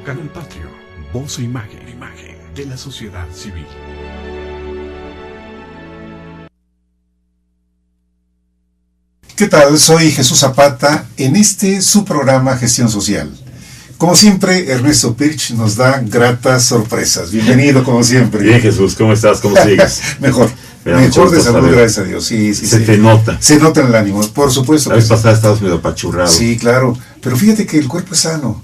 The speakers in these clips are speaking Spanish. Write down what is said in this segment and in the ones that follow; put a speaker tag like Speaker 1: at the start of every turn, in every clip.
Speaker 1: Canal Patrio, voz e imagen de la sociedad civil.
Speaker 2: ¿Qué tal? Soy Jesús Zapata en su programa Gestión Social. Como siempre, Ernesto Pirch nos da gratas sorpresas. Bienvenido, como siempre.
Speaker 3: Bien, Jesús, ¿cómo estás? ¿Cómo sigues?
Speaker 2: Mejor de salud, gracias a Dios. Sí,
Speaker 3: se te nota.
Speaker 2: Se nota en el ánimo, por supuesto.
Speaker 3: La vez pasada estabas medio apachurrado.
Speaker 2: Sí, claro. Pero fíjate que el cuerpo es sano.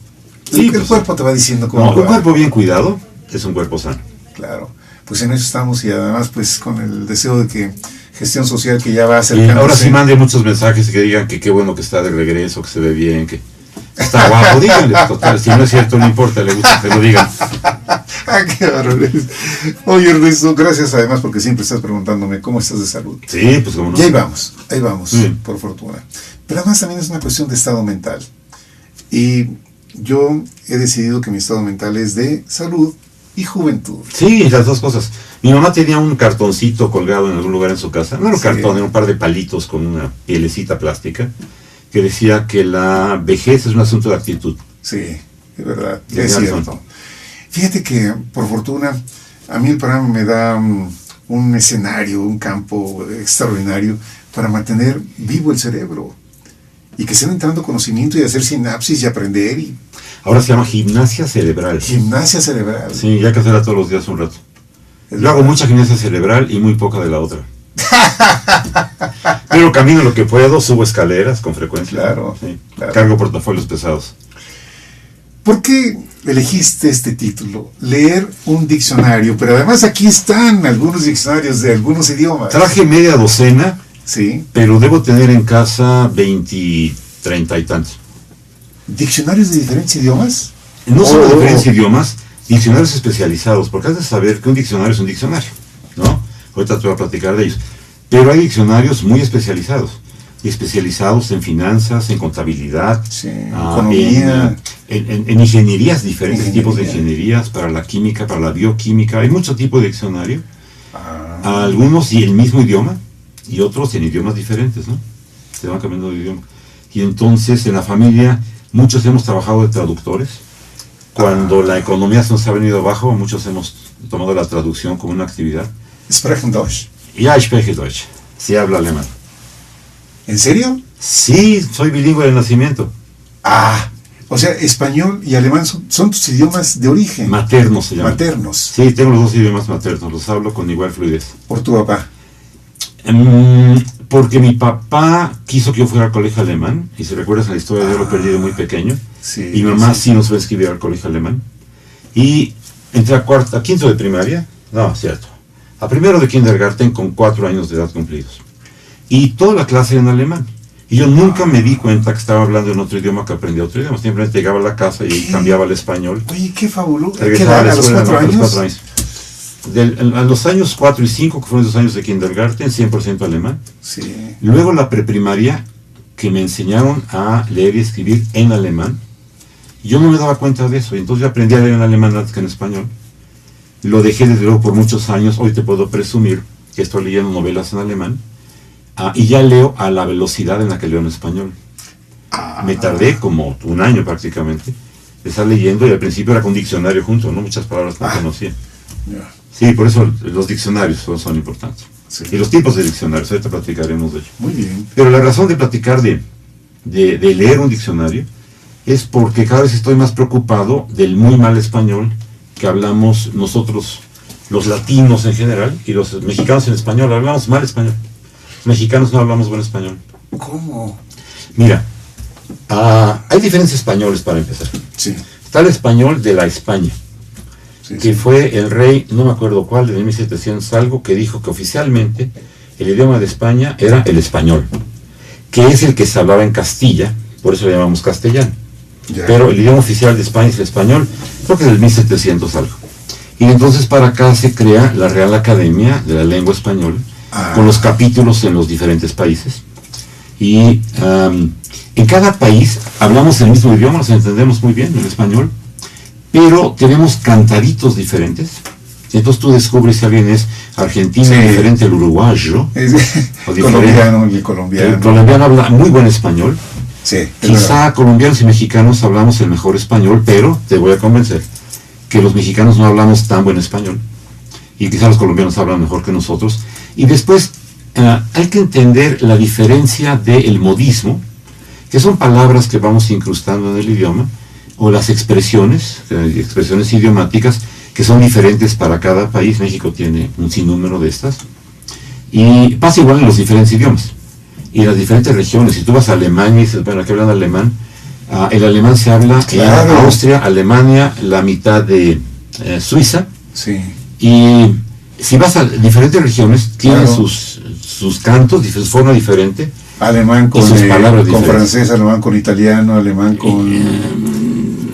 Speaker 3: Sí,
Speaker 2: el cuerpo te va diciendo cómo
Speaker 3: no,
Speaker 2: va.
Speaker 3: Un cuerpo bien cuidado es un cuerpo sano.
Speaker 2: Claro. Pues en eso estamos, y además pues con el deseo de que Gestión Social, que ya va acercándose.
Speaker 3: Ahora sí manden muchos mensajes que digan que qué bueno que está de regreso, que se ve bien, que está guapo. Díganle, total. Si no es cierto, no importa, le gusta que lo digan.
Speaker 2: Qué barbaridad. Oye, Ernesto, gracias además porque siempre estás preguntándome cómo estás de salud.
Speaker 3: Sí, pues como no.
Speaker 2: Y ahí vamos,
Speaker 3: sí.
Speaker 2: Por fortuna. Pero además también es una cuestión de estado mental. Y yo he decidido que mi estado mental es de salud y juventud.
Speaker 3: Sí, las dos cosas. Mi mamá tenía un cartoncito colgado en algún lugar en su casa. No era un cartón, era un par de palitos con una pielecita plástica que decía que la vejez es un asunto de actitud.
Speaker 2: Sí, es verdad, es cierto. Fíjate que, por fortuna, a mí el programa me da un escenario, un campo extraordinario para mantener vivo el cerebro y que estén entrando conocimiento y hacer sinapsis y aprender.
Speaker 3: Ahora se llama gimnasia cerebral.
Speaker 2: Gimnasia cerebral.
Speaker 3: Sí, ya que hacerla todos los días un rato. Yo hago mucha gimnasia cerebral y muy poca de la otra. Pero camino lo que puedo, subo escaleras con frecuencia.
Speaker 2: Claro,
Speaker 3: sí.
Speaker 2: Claro.
Speaker 3: Cargo portafolios pesados.
Speaker 2: ¿Por qué elegiste este título? Leer un diccionario, pero además aquí están algunos diccionarios de algunos idiomas.
Speaker 3: Traje media docena,
Speaker 2: sí,
Speaker 3: pero debo tener en casa 20, 30 y tantos.
Speaker 2: ¿Diccionarios de diferentes idiomas?
Speaker 3: No solo de diferentes idiomas, diccionarios especializados, porque has de saber que un diccionario es un diccionario, ¿no? Ahorita te voy a platicar de ellos. Pero hay diccionarios muy especializados, y especializados en finanzas, en contabilidad,
Speaker 2: sí, economía,
Speaker 3: en ingenierías, diferentes tipos de ingenierías, para la química, para la bioquímica. Hay mucho tipo de diccionario, algunos y el mismo idioma, y otros en idiomas diferentes, ¿no? Se van cambiando de idioma. Y entonces en la familia muchos hemos trabajado de traductores. Cuando la economía se nos ha venido abajo, muchos hemos tomado la traducción como una actividad.
Speaker 2: ¿Sprechen Deutsch?
Speaker 3: Ja, ich spreche Deutsch. Sí hablo alemán.
Speaker 2: ¿En serio?
Speaker 3: Sí, soy bilingüe de nacimiento.
Speaker 2: O sea, español y alemán son tus idiomas de origen.
Speaker 3: Maternos se llaman.
Speaker 2: Maternos.
Speaker 3: Sí, tengo los dos idiomas maternos, los hablo con igual fluidez.
Speaker 2: ¿Por tu papá?
Speaker 3: Porque mi papá quiso que yo fuera al colegio alemán, y si recuerdas la historia, yo lo perdí de muy pequeño.
Speaker 2: Sí,
Speaker 3: y mi mamá sí nos fue a escribir al colegio alemán. Y entré a quinto de primaria, no, cierto, a primero de kindergarten con 4 años de edad cumplidos. Y toda la clase era en alemán. Y yo nunca me di cuenta que estaba hablando en otro idioma, que aprendía otro idioma. Simplemente llegaba a la casa y cambiaba al español.
Speaker 2: Oye, qué fabuloso.
Speaker 3: Regresaba a la escuela,
Speaker 2: ¿A los 4 años?
Speaker 3: A los años 4 y 5, que fueron esos años de kindergarten, 100% alemán.
Speaker 2: Sí.
Speaker 3: Luego la preprimaria, que me enseñaron a leer y escribir en alemán. Yo no me daba cuenta de eso, y entonces yo aprendí a leer en alemán antes que en español. Lo dejé desde luego por muchos años. Hoy te puedo presumir que estoy leyendo novelas en alemán, y ya leo a la velocidad en la que leo en español. Me tardé como 1 año prácticamente de estar leyendo, y al principio era con diccionario junto, ¿no? Muchas palabras no conocía.
Speaker 2: Yeah.
Speaker 3: Sí, por eso los diccionarios son importantes.
Speaker 2: Sí.
Speaker 3: Y los tipos de diccionarios, ahorita platicaremos de ello.
Speaker 2: Muy bien.
Speaker 3: Pero la razón de platicar de leer un diccionario es porque cada vez estoy más preocupado del muy mal español que hablamos nosotros, los latinos en general, y los mexicanos en español. Hablamos mal español. Los mexicanos no hablamos buen español.
Speaker 2: ¿Cómo?
Speaker 3: Mira, hay diferentes españoles para empezar.
Speaker 2: Sí.
Speaker 3: Está el español de la España, que fue el rey, no me acuerdo cuál, de 1700 algo, que dijo que oficialmente el idioma de España era el español, que es el que se hablaba en Castilla, por eso le llamamos castellano.
Speaker 2: Yeah.
Speaker 3: Pero el idioma oficial de España es el español, creo que es del 1700 algo. Y entonces para acá se crea la Real Academia de la Lengua Española, con los capítulos en los diferentes países. Y en cada país hablamos el mismo idioma, nos entendemos muy bien, el español, pero tenemos cantaditos diferentes. Entonces tú descubres si alguien es argentino, diferente al uruguayo,
Speaker 2: colombiano y colombiano.
Speaker 3: El colombiano habla muy buen español,
Speaker 2: Sí, es
Speaker 3: Quizá
Speaker 2: verdad.
Speaker 3: colombianos y mexicanos hablamos el mejor español, pero te voy a convencer que los mexicanos no hablamos tan buen español. Y quizá los colombianos hablan mejor que nosotros. Y después hay que entender la diferencia del modismo, que son palabras que vamos incrustando en el idioma, o las expresiones idiomáticas, que son diferentes para cada país. México tiene un sinnúmero de estas. Y pasa igual en los diferentes idiomas. Y en las diferentes regiones. Si tú vas a Alemania y dices, bueno, aquí hablan alemán, el alemán se habla
Speaker 2: Claro.
Speaker 3: en Austria, Alemania, la mitad de Suiza.
Speaker 2: Sí.
Speaker 3: Y si vas a diferentes regiones, tienen
Speaker 2: Claro.
Speaker 3: sus cantos, su forma diferente.
Speaker 2: Alemán con,
Speaker 3: sus palabras
Speaker 2: con
Speaker 3: diferentes.
Speaker 2: francés, alemán con italiano, alemán con...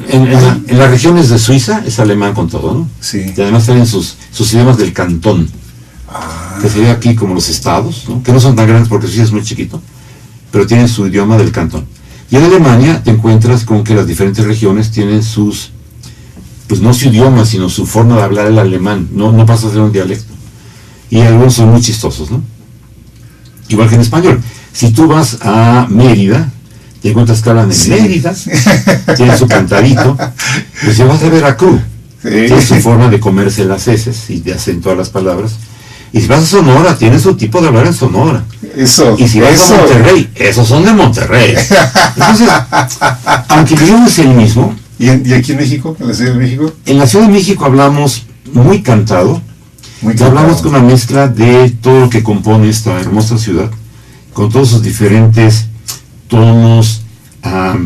Speaker 3: En las regiones de Suiza es alemán con todo, ¿no?
Speaker 2: Sí.
Speaker 3: Y además tienen sus idiomas del cantón, que sería aquí como los estados, ¿no? Que no son tan grandes porque Suiza es muy chiquito, pero tienen su idioma del cantón. Y en Alemania te encuentras con que las diferentes regiones tienen sus, pues no su idioma, sino su forma de hablar el alemán, no pasa a ser un dialecto. Y algunos son muy chistosos, ¿no? Igual que en español. Si tú vas a Mérida, te encuentras que hablan en Mérida, tienen su cantadito. Pues si vas a Veracruz, tiene su forma de comerse las heces y de acentuar las palabras. Y si vas a Sonora, tiene su tipo de hablar en Sonora.
Speaker 2: Eso.
Speaker 3: Y si vas a Monterrey, esos son de Monterrey. Entonces, aunque el idioma es el mismo,
Speaker 2: ¿Y aquí en México, en la Ciudad de México?
Speaker 3: en la Ciudad de México hablamos muy cantado,
Speaker 2: Muy
Speaker 3: y hablamos
Speaker 2: cantado.
Speaker 3: con una mezcla de todo lo que compone esta hermosa ciudad, con todos sus diferentes tonos,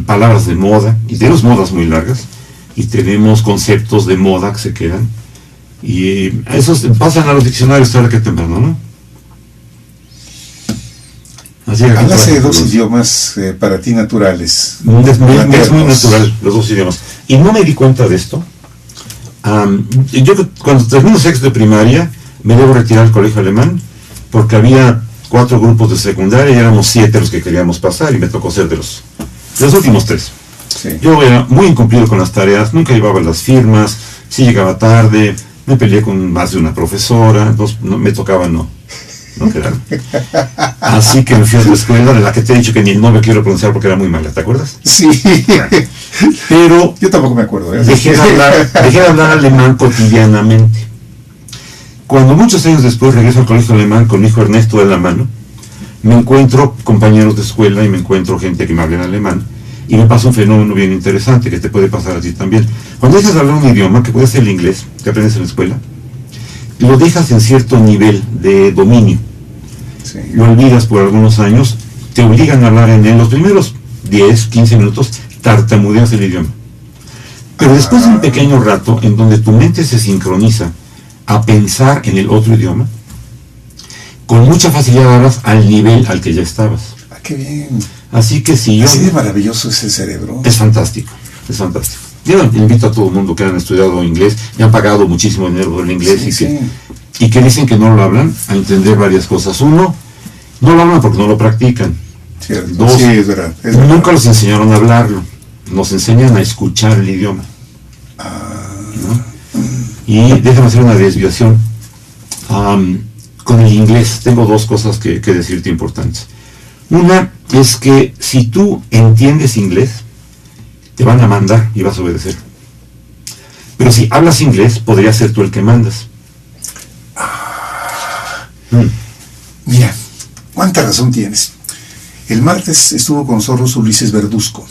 Speaker 3: palabras de moda, y tenemos modas muy largas, y tenemos conceptos de moda que se quedan, y esos pasan a los diccionarios tarde que temprano, ¿no? Así que
Speaker 2: Hablas de dos
Speaker 3: los-
Speaker 2: idiomas para ti naturales.
Speaker 3: Es muy
Speaker 2: Maternos.
Speaker 3: natural los dos idiomas. Y no me di cuenta de esto. Yo cuando termino sexto de primaria me debo retirar al colegio alemán porque había 4 grupos de secundaria y éramos 7 los que queríamos pasar y me tocó ser de los últimos 3.
Speaker 2: Sí.
Speaker 3: Yo era muy incumplido con las tareas, nunca llevaba las firmas, sí llegaba tarde, me peleé con más de una profesora, entonces me tocaba no quedarme. Así que me fui a la escuela de la que te he dicho que ni el nombre quiero pronunciar porque era muy mala, ¿te acuerdas?
Speaker 2: Sí.
Speaker 3: Pero
Speaker 2: Yo tampoco me acuerdo.
Speaker 3: dejé de hablar alemán cotidianamente. Cuando muchos años después regreso al colegio alemán con mi hijo Ernesto de la mano, me encuentro compañeros de escuela y me encuentro gente que me habla en alemán y me pasa un fenómeno bien interesante que te puede pasar a ti también. Cuando dejas de hablar un idioma, que puede ser el inglés, que aprendes en la escuela, lo dejas en cierto nivel de dominio,
Speaker 2: Sí.
Speaker 3: lo olvidas por algunos años, te obligan a hablar en él los primeros 10, 15 minutos, tartamudeas el idioma. Pero después de un pequeño rato en donde tu mente se sincroniza a pensar en el otro idioma, con mucha facilidad hablas al nivel al que ya estabas.
Speaker 2: Ah, qué bien.
Speaker 3: Así que si yo...
Speaker 2: Así de maravilloso es el cerebro.
Speaker 3: Es fantástico, es fantástico. Yo invito a todo el mundo que han estudiado inglés y han pagado muchísimo dinero por el inglés
Speaker 2: Sí,
Speaker 3: y que dicen que no lo hablan, a entender varias cosas. Uno, no lo hablan porque no lo practican.
Speaker 2: Cierto.
Speaker 3: Dos,
Speaker 2: Sí, es verdad. Es verdad.
Speaker 3: nunca los enseñaron a hablarlo, nos enseñan a escuchar el idioma. ¿No? Y déjame hacer una desviación. Con el inglés tengo 2 cosas que decirte importantes. Una es que si tú entiendes inglés, te van a mandar y vas a obedecer. Pero si hablas inglés, podrías ser tú el que mandas.
Speaker 2: Mira, cuánta razón tienes. El martes estuvo con nosotros Ulises Verduzco.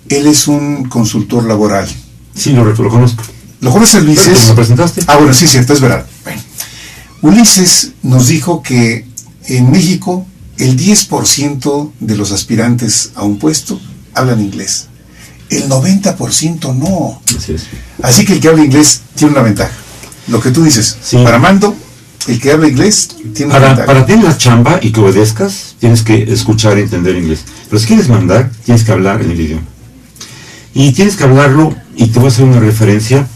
Speaker 2: Él es un consultor laboral.
Speaker 3: Sí, lo conozco.
Speaker 2: ¿Lo conoces, Ulises?
Speaker 3: ¿Me lo presentaste?
Speaker 2: Ah, bueno, sí, cierto, es verdad. Bueno, Ulises nos dijo que en México el 10% de los aspirantes a un puesto hablan inglés. El 90% no.
Speaker 3: Así es.
Speaker 2: Así que el que habla inglés tiene una ventaja. Lo que tú dices,
Speaker 3: Sí.
Speaker 2: para Mando, el que habla inglés tiene una ventaja.
Speaker 3: Para tener la chamba y que obedezcas, tienes que escuchar y entender inglés. Pero si quieres mandar, tienes que hablar en el idioma. Y tienes que hablarlo, y te voy a hacer una referencia,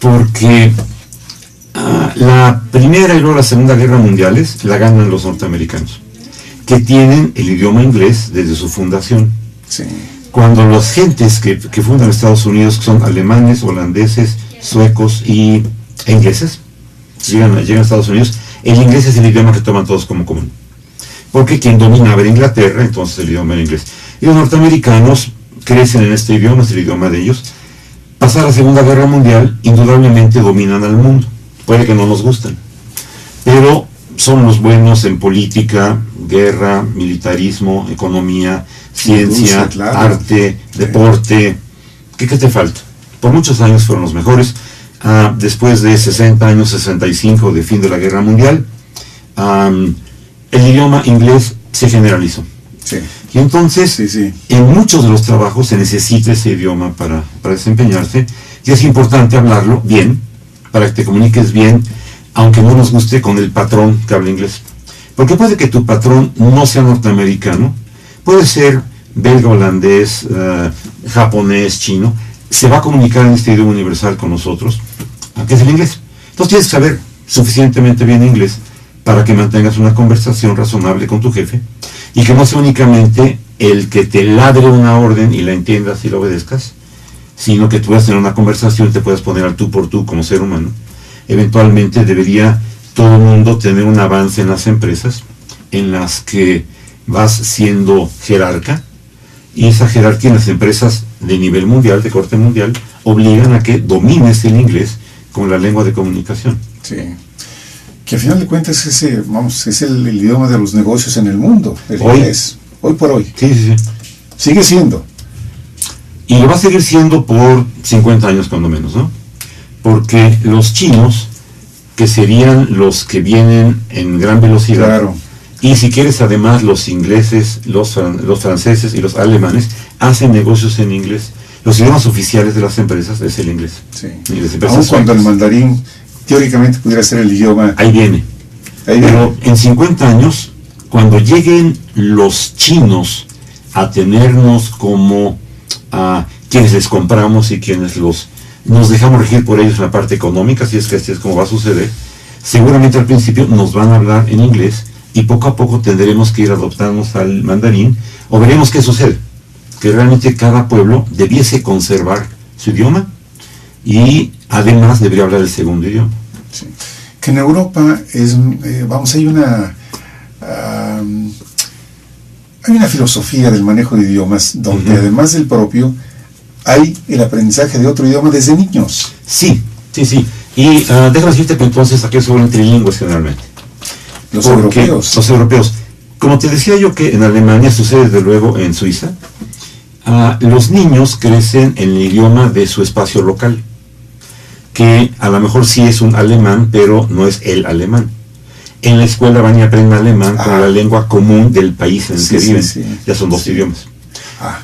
Speaker 3: porque la Primera y luego la Segunda Guerra Mundiales la ganan los norteamericanos, que tienen el idioma inglés desde su fundación.
Speaker 2: Sí.
Speaker 3: Cuando las gentes que fundan Estados Unidos, que son alemanes, holandeses, suecos e ingleses, llegan a Estados Unidos, el inglés es el idioma que toman todos como común. Porque quien dominaba era Inglaterra, entonces el idioma era inglés. Y los norteamericanos crecen en este idioma, es el idioma de ellos. Pasada la Segunda Guerra Mundial, indudablemente dominan al mundo. Puede que no nos gusten, pero son los buenos en política, guerra, militarismo, economía, ciencia,
Speaker 2: claro.
Speaker 3: arte, deporte. ¿Qué te falta? Por muchos años fueron los mejores. Después de 60 años, 65 de fin de la Guerra Mundial, el idioma inglés se generalizó.
Speaker 2: Sí.
Speaker 3: Y entonces,
Speaker 2: Sí.
Speaker 3: en muchos de los trabajos se necesita ese idioma para desempeñarse, y es importante hablarlo bien, para que te comuniques bien, aunque no nos guste, con el patrón que habla inglés. Porque puede que tu patrón no sea norteamericano, puede ser belga, holandés, japonés, chino, se va a comunicar en este idioma universal con nosotros, que es el inglés. Entonces tienes que saber suficientemente bien inglés para que mantengas una conversación razonable con tu jefe, y que no sea únicamente el que te ladre una orden y la entiendas y la obedezcas, sino que tú vas a tener una conversación y te puedas poner al tú por tú como ser humano. Eventualmente debería todo el mundo tener un avance en las empresas en las que vas siendo jerarca, y esa jerarquía en las empresas de nivel mundial, de corte mundial, obligan a que domines el inglés como la lengua de comunicación.
Speaker 2: Sí. Que al final de cuentas es el idioma de los negocios en el mundo, el inglés, hoy por hoy.
Speaker 3: Sí.
Speaker 2: Sigue siendo.
Speaker 3: Y lo va a seguir siendo por 50 años cuando menos, ¿no? Porque los chinos, que serían los que vienen en gran velocidad,
Speaker 2: Claro.
Speaker 3: y si quieres además los ingleses, los franceses y los alemanes, hacen negocios en inglés. Los idiomas oficiales de las empresas es el inglés.
Speaker 2: Sí.
Speaker 3: Y las empresas
Speaker 2: Aun cuando el
Speaker 3: suecas.
Speaker 2: mandarín teóricamente pudiera ser el idioma.
Speaker 3: Ahí viene. Pero en 50 años, cuando lleguen los chinos a tenernos como quienes les compramos y quienes nos dejamos regir por ellos en la parte económica, si es que así es como va a suceder, seguramente al principio nos van a hablar en inglés, y poco a poco tendremos que ir adoptándonos al mandarín, o veremos qué sucede, que realmente cada pueblo debiese conservar su idioma, y además debería hablar el segundo idioma.
Speaker 2: Sí. Que en Europa hay una filosofía del manejo de idiomas donde además del propio hay el aprendizaje de otro idioma desde niños.
Speaker 3: Sí. Y déjame decirte que entonces aquí son trilingües generalmente.
Speaker 2: Los europeos.
Speaker 3: Los europeos. Como te decía yo que en Alemania sucede desde luego en Suiza, los niños crecen en el idioma de su espacio local, que a lo mejor sí es un alemán, pero no es el alemán. En la escuela van y aprenden alemán con la lengua común del país en el que viven. Ya son dos idiomas.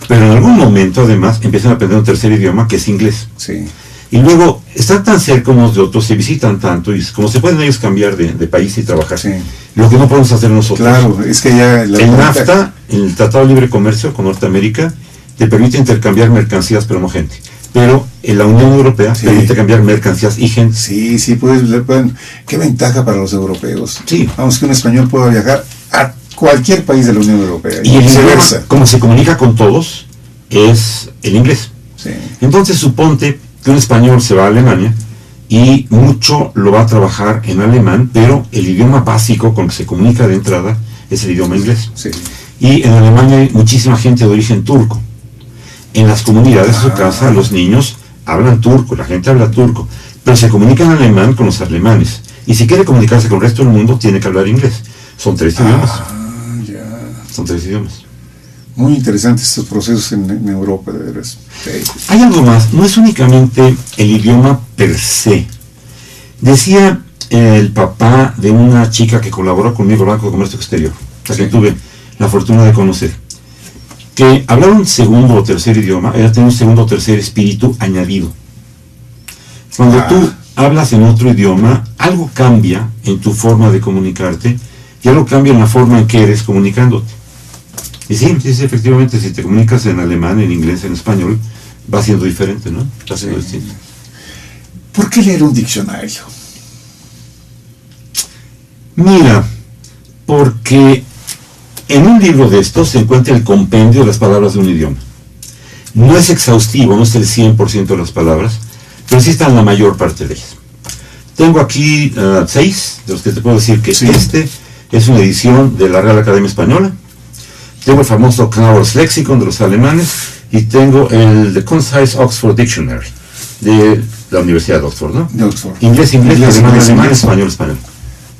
Speaker 3: Pero en algún momento además empiezan a aprender un tercer idioma, que es inglés.
Speaker 2: Sí.
Speaker 3: Y luego están tan cerca unos de otros, se visitan tanto, y como se pueden ellos cambiar de país y trabajar, lo que no podemos hacer nosotros.
Speaker 2: Claro, es que ya
Speaker 3: el NAFTA, el Tratado de Libre Comercio con Norteamérica, te permite intercambiar mercancías, pero no gente. Pero en la Unión Europea permite cambiar mercancías y gente.
Speaker 2: Sí, qué ventaja para los europeos.
Speaker 3: Sí.
Speaker 2: Vamos, que un español pueda viajar a cualquier país de la Unión Europea.
Speaker 3: Y el idioma, como se comunica con todos, es el inglés.
Speaker 2: Sí.
Speaker 3: Entonces suponte que un español se va a Alemania y mucho lo va a trabajar en alemán, pero el idioma básico con que se comunica de entrada es el idioma inglés.
Speaker 2: Sí.
Speaker 3: Y en Alemania hay muchísima gente de origen turco. En las comunidades de su casa los niños hablan turco, la gente habla turco, pero se comunica en alemán con los alemanes. Y si quiere comunicarse con el resto del mundo, tiene que hablar inglés. Son 3 idiomas. Son 3 idiomas.
Speaker 2: Muy interesantes estos procesos en Europa, de veras. Sí.
Speaker 3: Hay algo más, no es únicamente el idioma per se. Decía el papá de una chica que colaboró conmigo en el Banco de Comercio Exterior, a quien tuve la fortuna de conocer, que hablar un segundo o tercer idioma era tener un segundo o tercer espíritu añadido. Cuando tú hablas en otro idioma, algo cambia en tu forma de comunicarte, y algo cambia en la forma en que eres comunicándote. Y sí, efectivamente, si te comunicas en alemán, en inglés, en español, va siendo diferente, ¿no? Va siendo distinto.
Speaker 2: ¿Por qué leer un diccionario?
Speaker 3: Mira, porque en un libro de estos se encuentra el compendio de las palabras de un idioma. No es exhaustivo, no es el 100% de las palabras, pero sí están la mayor parte de ellas. Tengo aquí 6, de los que te puedo decir que este es una edición de la Real Academia Española, tengo el famoso Knauers Lexicon de los alemanes y tengo el The Concise Oxford Dictionary de la Universidad de Oxford, ¿no?
Speaker 2: De Oxford.
Speaker 3: Inglés, alemán, español.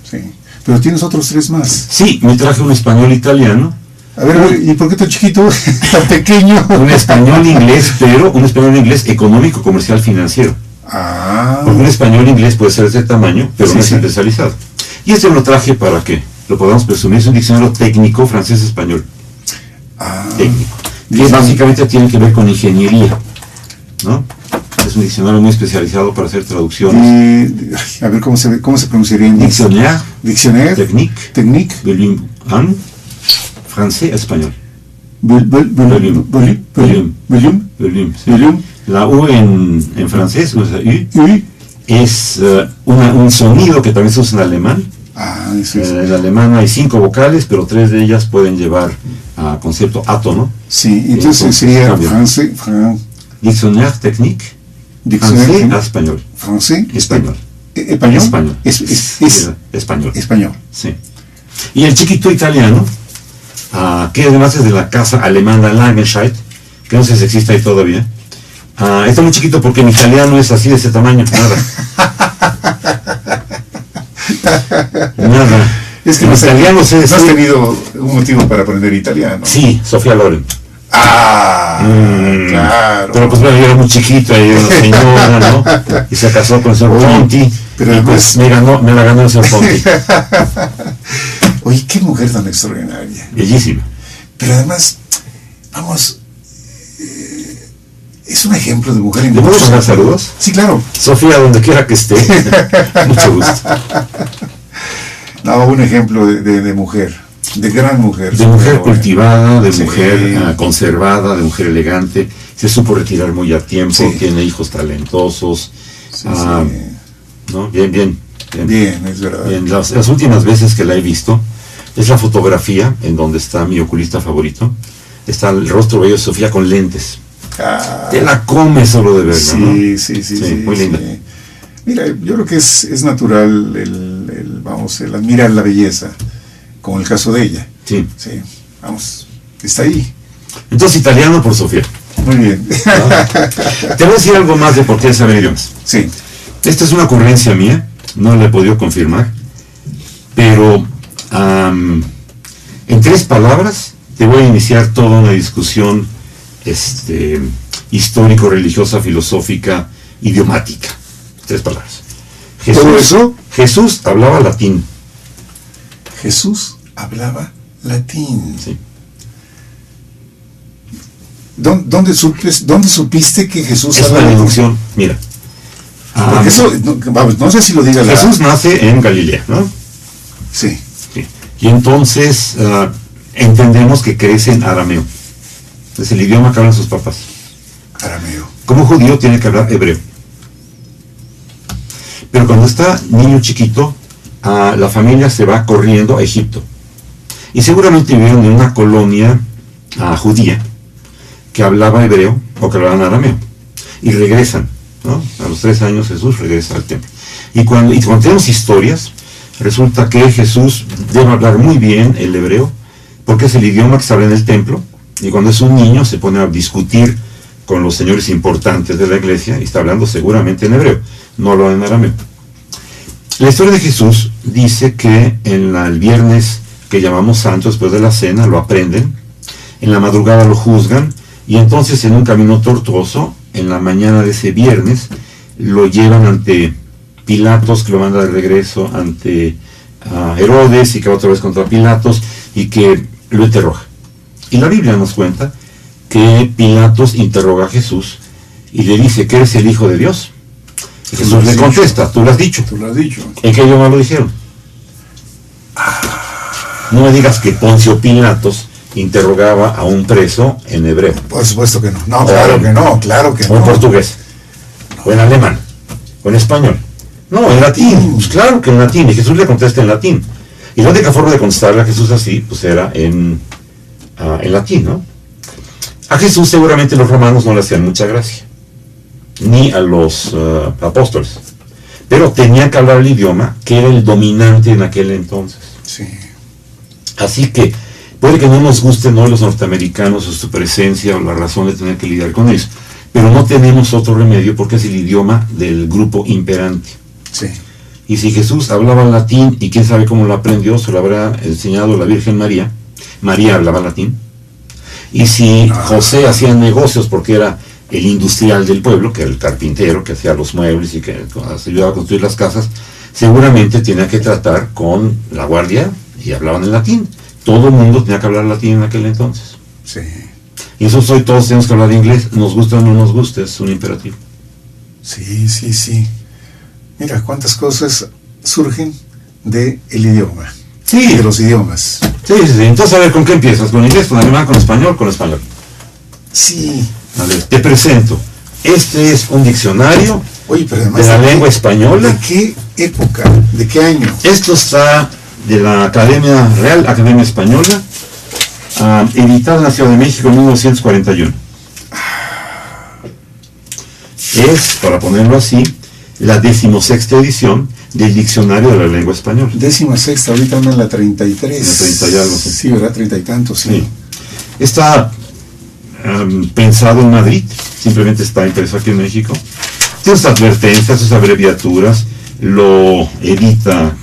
Speaker 2: Sí. Pero tienes otros 3 más.
Speaker 3: Sí, me traje un español italiano.
Speaker 2: A ver, ¿y por qué tan chiquito, tan pequeño?
Speaker 3: Un español inglés, pero un español inglés económico, comercial, financiero. Porque un español inglés puede ser de ese tamaño, pero no es especializado. Y este lo traje para que lo podamos presumir. Es un diccionario técnico francés-español. Técnico. Que básicamente tiene que ver con ingeniería, ¿no? Es un diccionario muy especializado para hacer traducciones.
Speaker 2: A ver, ¿cómo se pronunciaría en
Speaker 3: Dictionnaire.
Speaker 2: Dictionnaire.
Speaker 3: Technique. Volume 1. Francés-español.
Speaker 2: Volume.
Speaker 3: Sí. La U en francés, o sea, U, es un sonido que también se usa en alemán. En alemán hay 5 vocales, pero 3 de ellas pueden llevar a concepto átono.
Speaker 2: Sí, entonces sería francés.
Speaker 3: Dictionnaire technique. Francés a español.
Speaker 2: Francés.
Speaker 3: Español.
Speaker 2: Español.
Speaker 3: Español.
Speaker 2: Español.
Speaker 3: Sí. Y el chiquito italiano, que además es de la casa alemana Langenscheidt, que no sé si existe ahí todavía. Está muy chiquito porque mi italiano es así de ese tamaño. Nada.
Speaker 2: Es que
Speaker 3: los italianos
Speaker 2: no has tenido un motivo para aprender italiano.
Speaker 3: Sí, Sofía Loren.
Speaker 2: Claro.
Speaker 3: Pero pues bueno, yo era muy chiquito, y era una señora, ¿no? Y se casó con el señor Ponti.
Speaker 2: Pero
Speaker 3: y
Speaker 2: además,
Speaker 3: pues me la ganó el señor Ponti.
Speaker 2: Oye, qué mujer tan extraordinaria.
Speaker 3: Bellísima.
Speaker 2: Pero además, vamos, es un ejemplo de mujer en
Speaker 3: ¿Le puedo mandar saludos?
Speaker 2: Sí, claro.
Speaker 3: Sofía, donde quiera que esté. Mucho gusto.
Speaker 2: No, un ejemplo de mujer, de gran mujer.
Speaker 3: De mujer cultivada, de
Speaker 2: Sí.
Speaker 3: mujer conservada, de mujer elegante. Se supo retirar muy a tiempo,
Speaker 2: Sí.
Speaker 3: tiene hijos talentosos.
Speaker 2: Sí,
Speaker 3: ¿No? Bien,
Speaker 2: es verdad.
Speaker 3: Bien, las últimas veces que la he visto, es la fotografía en donde está mi oculista favorito. Está el rostro bello de Sofía con lentes. Te la come solo de verla, ¿no?
Speaker 2: Sí,
Speaker 3: muy linda.
Speaker 2: Mira, yo creo que es natural el admirar la belleza, como el caso de ella.
Speaker 3: Sí.
Speaker 2: Sí, vamos, está ahí.
Speaker 3: Entonces, italiano por Sofía.
Speaker 2: Muy bien.
Speaker 3: Te voy a decir algo más de por qué saber idiomas.
Speaker 2: Sí.
Speaker 3: Esta es una ocurrencia mía, no la he podido confirmar, pero en 3 palabras te voy a iniciar toda una discusión histórico, religiosa, filosófica, idiomática. 3 palabras.
Speaker 2: ¿Todo eso?
Speaker 3: Jesús hablaba latín.
Speaker 2: Jesús hablaba latín.
Speaker 3: Sí.
Speaker 2: ¿Dónde supiste que Jesús
Speaker 3: Es una
Speaker 2: hablaba latín?
Speaker 3: deducción, mira.
Speaker 2: Porque eso, no sé si lo diga
Speaker 3: Jesús nace en Galilea, ¿no?
Speaker 2: Sí.
Speaker 3: Sí. Y entonces entendemos que crece en arameo. Es el idioma que hablan sus papás.
Speaker 2: Arameo.
Speaker 3: Como judío tiene que hablar hebreo. Pero cuando está niño chiquito, la familia se va corriendo a Egipto. Y seguramente vivieron en una colonia judía que hablaba hebreo o que hablaban arameo. Y regresan, ¿no? A los 3 años Jesús regresa al templo. Y cuando tenemos historias, resulta que Jesús debe hablar muy bien el hebreo, porque es el idioma que se habla en el templo. Y cuando es un niño se pone a discutir con los señores importantes de la iglesia y está hablando seguramente en hebreo, no lo en arameo. La historia de Jesús dice que el viernes que llamamos santo, después de la cena, lo aprenden, en la madrugada lo juzgan, y entonces en un camino tortuoso, en la mañana de ese viernes, lo llevan ante Pilatos, que lo manda de regreso ante Herodes, y que va otra vez contra Pilatos, y que lo interroga. Y la Biblia nos cuenta que Pilatos interroga a Jesús y le dice que eres el Hijo de Dios. Y Jesús le contesta, tú lo has dicho.
Speaker 2: Tú lo has dicho.
Speaker 3: ¿En qué idioma lo dijeron? No me digas que Poncio Pilatos interrogaba a un preso en hebreo.
Speaker 2: Por supuesto que no. No, claro que no, claro que no.
Speaker 3: O en portugués. O en alemán. O en español. No, en latín. Pues claro que en latín. Y Jesús le contesta en latín. Y la única forma de contestarle a Jesús así, pues era en latín, ¿no? A Jesús seguramente los romanos no le hacían mucha gracia, ni a los apóstoles, pero tenían que hablar el idioma que era el dominante en aquel entonces.
Speaker 2: Sí.
Speaker 3: Así que Puede que no nos gusten hoy los norteamericanos o su presencia o la razón de tener que lidiar con ellos, pero no tenemos otro remedio porque es el idioma del grupo imperante.
Speaker 2: Sí.
Speaker 3: Y si Jesús hablaba latín, y quién sabe cómo lo aprendió, se lo habrá enseñado la Virgen María, María hablaba latín, y si José hacía negocios porque era el industrial del pueblo, que era el carpintero, que hacía los muebles y que ayudaba a construir las casas, seguramente tenía que tratar con la guardia y hablaban en latín. Todo el mundo tenía que hablar latín en aquel entonces.
Speaker 2: Sí.
Speaker 3: Y eso hoy todos tenemos que hablar inglés, nos guste o no nos guste, es un imperativo.
Speaker 2: Sí, sí, sí. Mira cuántas cosas surgen del idioma.
Speaker 3: Sí.
Speaker 2: De los idiomas.
Speaker 3: Sí, sí, sí. Entonces, a ver, ¿con qué empiezas? ¿Con inglés, con alemán, con español, con español?
Speaker 2: Sí.
Speaker 3: A ver, te presento. Este es un diccionario
Speaker 2: Oye, pero además
Speaker 3: de la lengua española.
Speaker 2: ¿De qué época? ¿De qué año?
Speaker 3: Esto está de la Real Academia Española, editado en la Ciudad de México en 1941. Es, para ponerlo así, la 16ª edición del Diccionario de la Lengua Española.
Speaker 2: 16ª, ahorita anda en la 33.
Speaker 3: En la 30 y algo, sí.
Speaker 2: Sí, ¿verdad? 30 y tantos, sí.
Speaker 3: Sí. Está pensado en Madrid, simplemente está impreso aquí en México. Tiene sus advertencias, sus abreviaturas, lo edita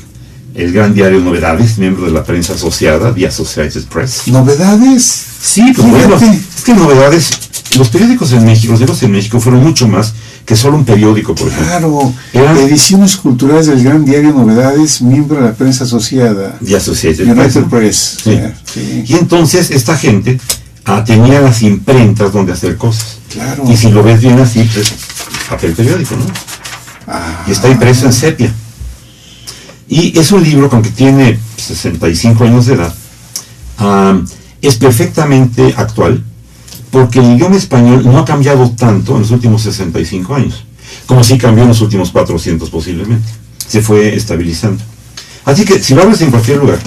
Speaker 3: el gran diario Novedades, miembro de la prensa asociada, The Associated Press.
Speaker 2: ¿Novedades?
Speaker 3: Sí, pues
Speaker 2: Fíjate.
Speaker 3: bueno, es que Novedades, los periódicos en México, los diarios en México fueron mucho más que solo un periódico, por ejemplo.
Speaker 2: Claro.
Speaker 3: Eran
Speaker 2: Ediciones culturales del gran diario Novedades, miembro de la prensa asociada.
Speaker 3: The Associated
Speaker 2: United
Speaker 3: Press.
Speaker 2: Press.
Speaker 3: Sí.
Speaker 2: Sí.
Speaker 3: Y entonces esta gente tenía las imprentas donde hacer cosas.
Speaker 2: Claro.
Speaker 3: Y si lo ves bien así, pues papel periódico, ¿no? Y está impreso en sepia. Y es un libro que, aunque tiene 65 años de edad, es perfectamente actual, porque el idioma español no ha cambiado tanto en los últimos 65 años, como sí cambió en los últimos 400 posiblemente. Se fue estabilizando. Así que si lo abres en cualquier lugar,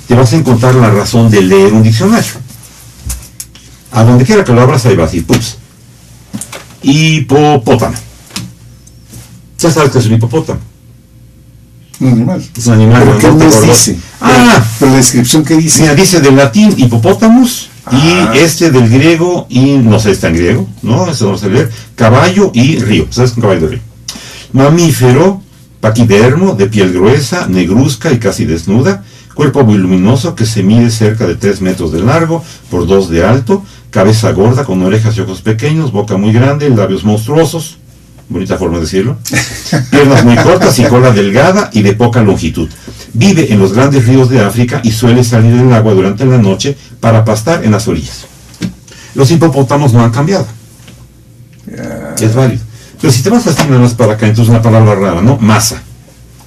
Speaker 3: te vas a encontrar la razón de leer un diccionario. A donde quiera que lo abras, ahí va así, pups. Hipopótamo. Ya sabes que es un hipopótamo.
Speaker 2: Un animal.
Speaker 3: Es un animal.
Speaker 2: ¿Pero qué
Speaker 3: grandote,
Speaker 2: nos
Speaker 3: gordo.
Speaker 2: dice? Pero la descripción que dice.
Speaker 3: Mira, dice del latín hipopótamos
Speaker 2: Ah.
Speaker 3: y este del griego, y no sé, está en griego, ¿no? Eso no sé leer. Caballo y río. ¿Sabes qué es un caballo de río? Mamífero, paquidermo, de piel gruesa, negruzca y casi desnuda, cuerpo voluminoso que se mide cerca de 3 metros de largo por 2 de alto, cabeza gorda con orejas y ojos pequeños, boca muy grande, labios monstruosos, bonita forma de decirlo, piernas muy cortas y cola delgada y de poca longitud. Vive en los grandes ríos de África y suele salir del agua durante la noche para pastar en las orillas. Los hipopótamos no han cambiado. Es válido. Pero si te vas así nada más para acá, entonces una palabra rara, ¿no? Masa.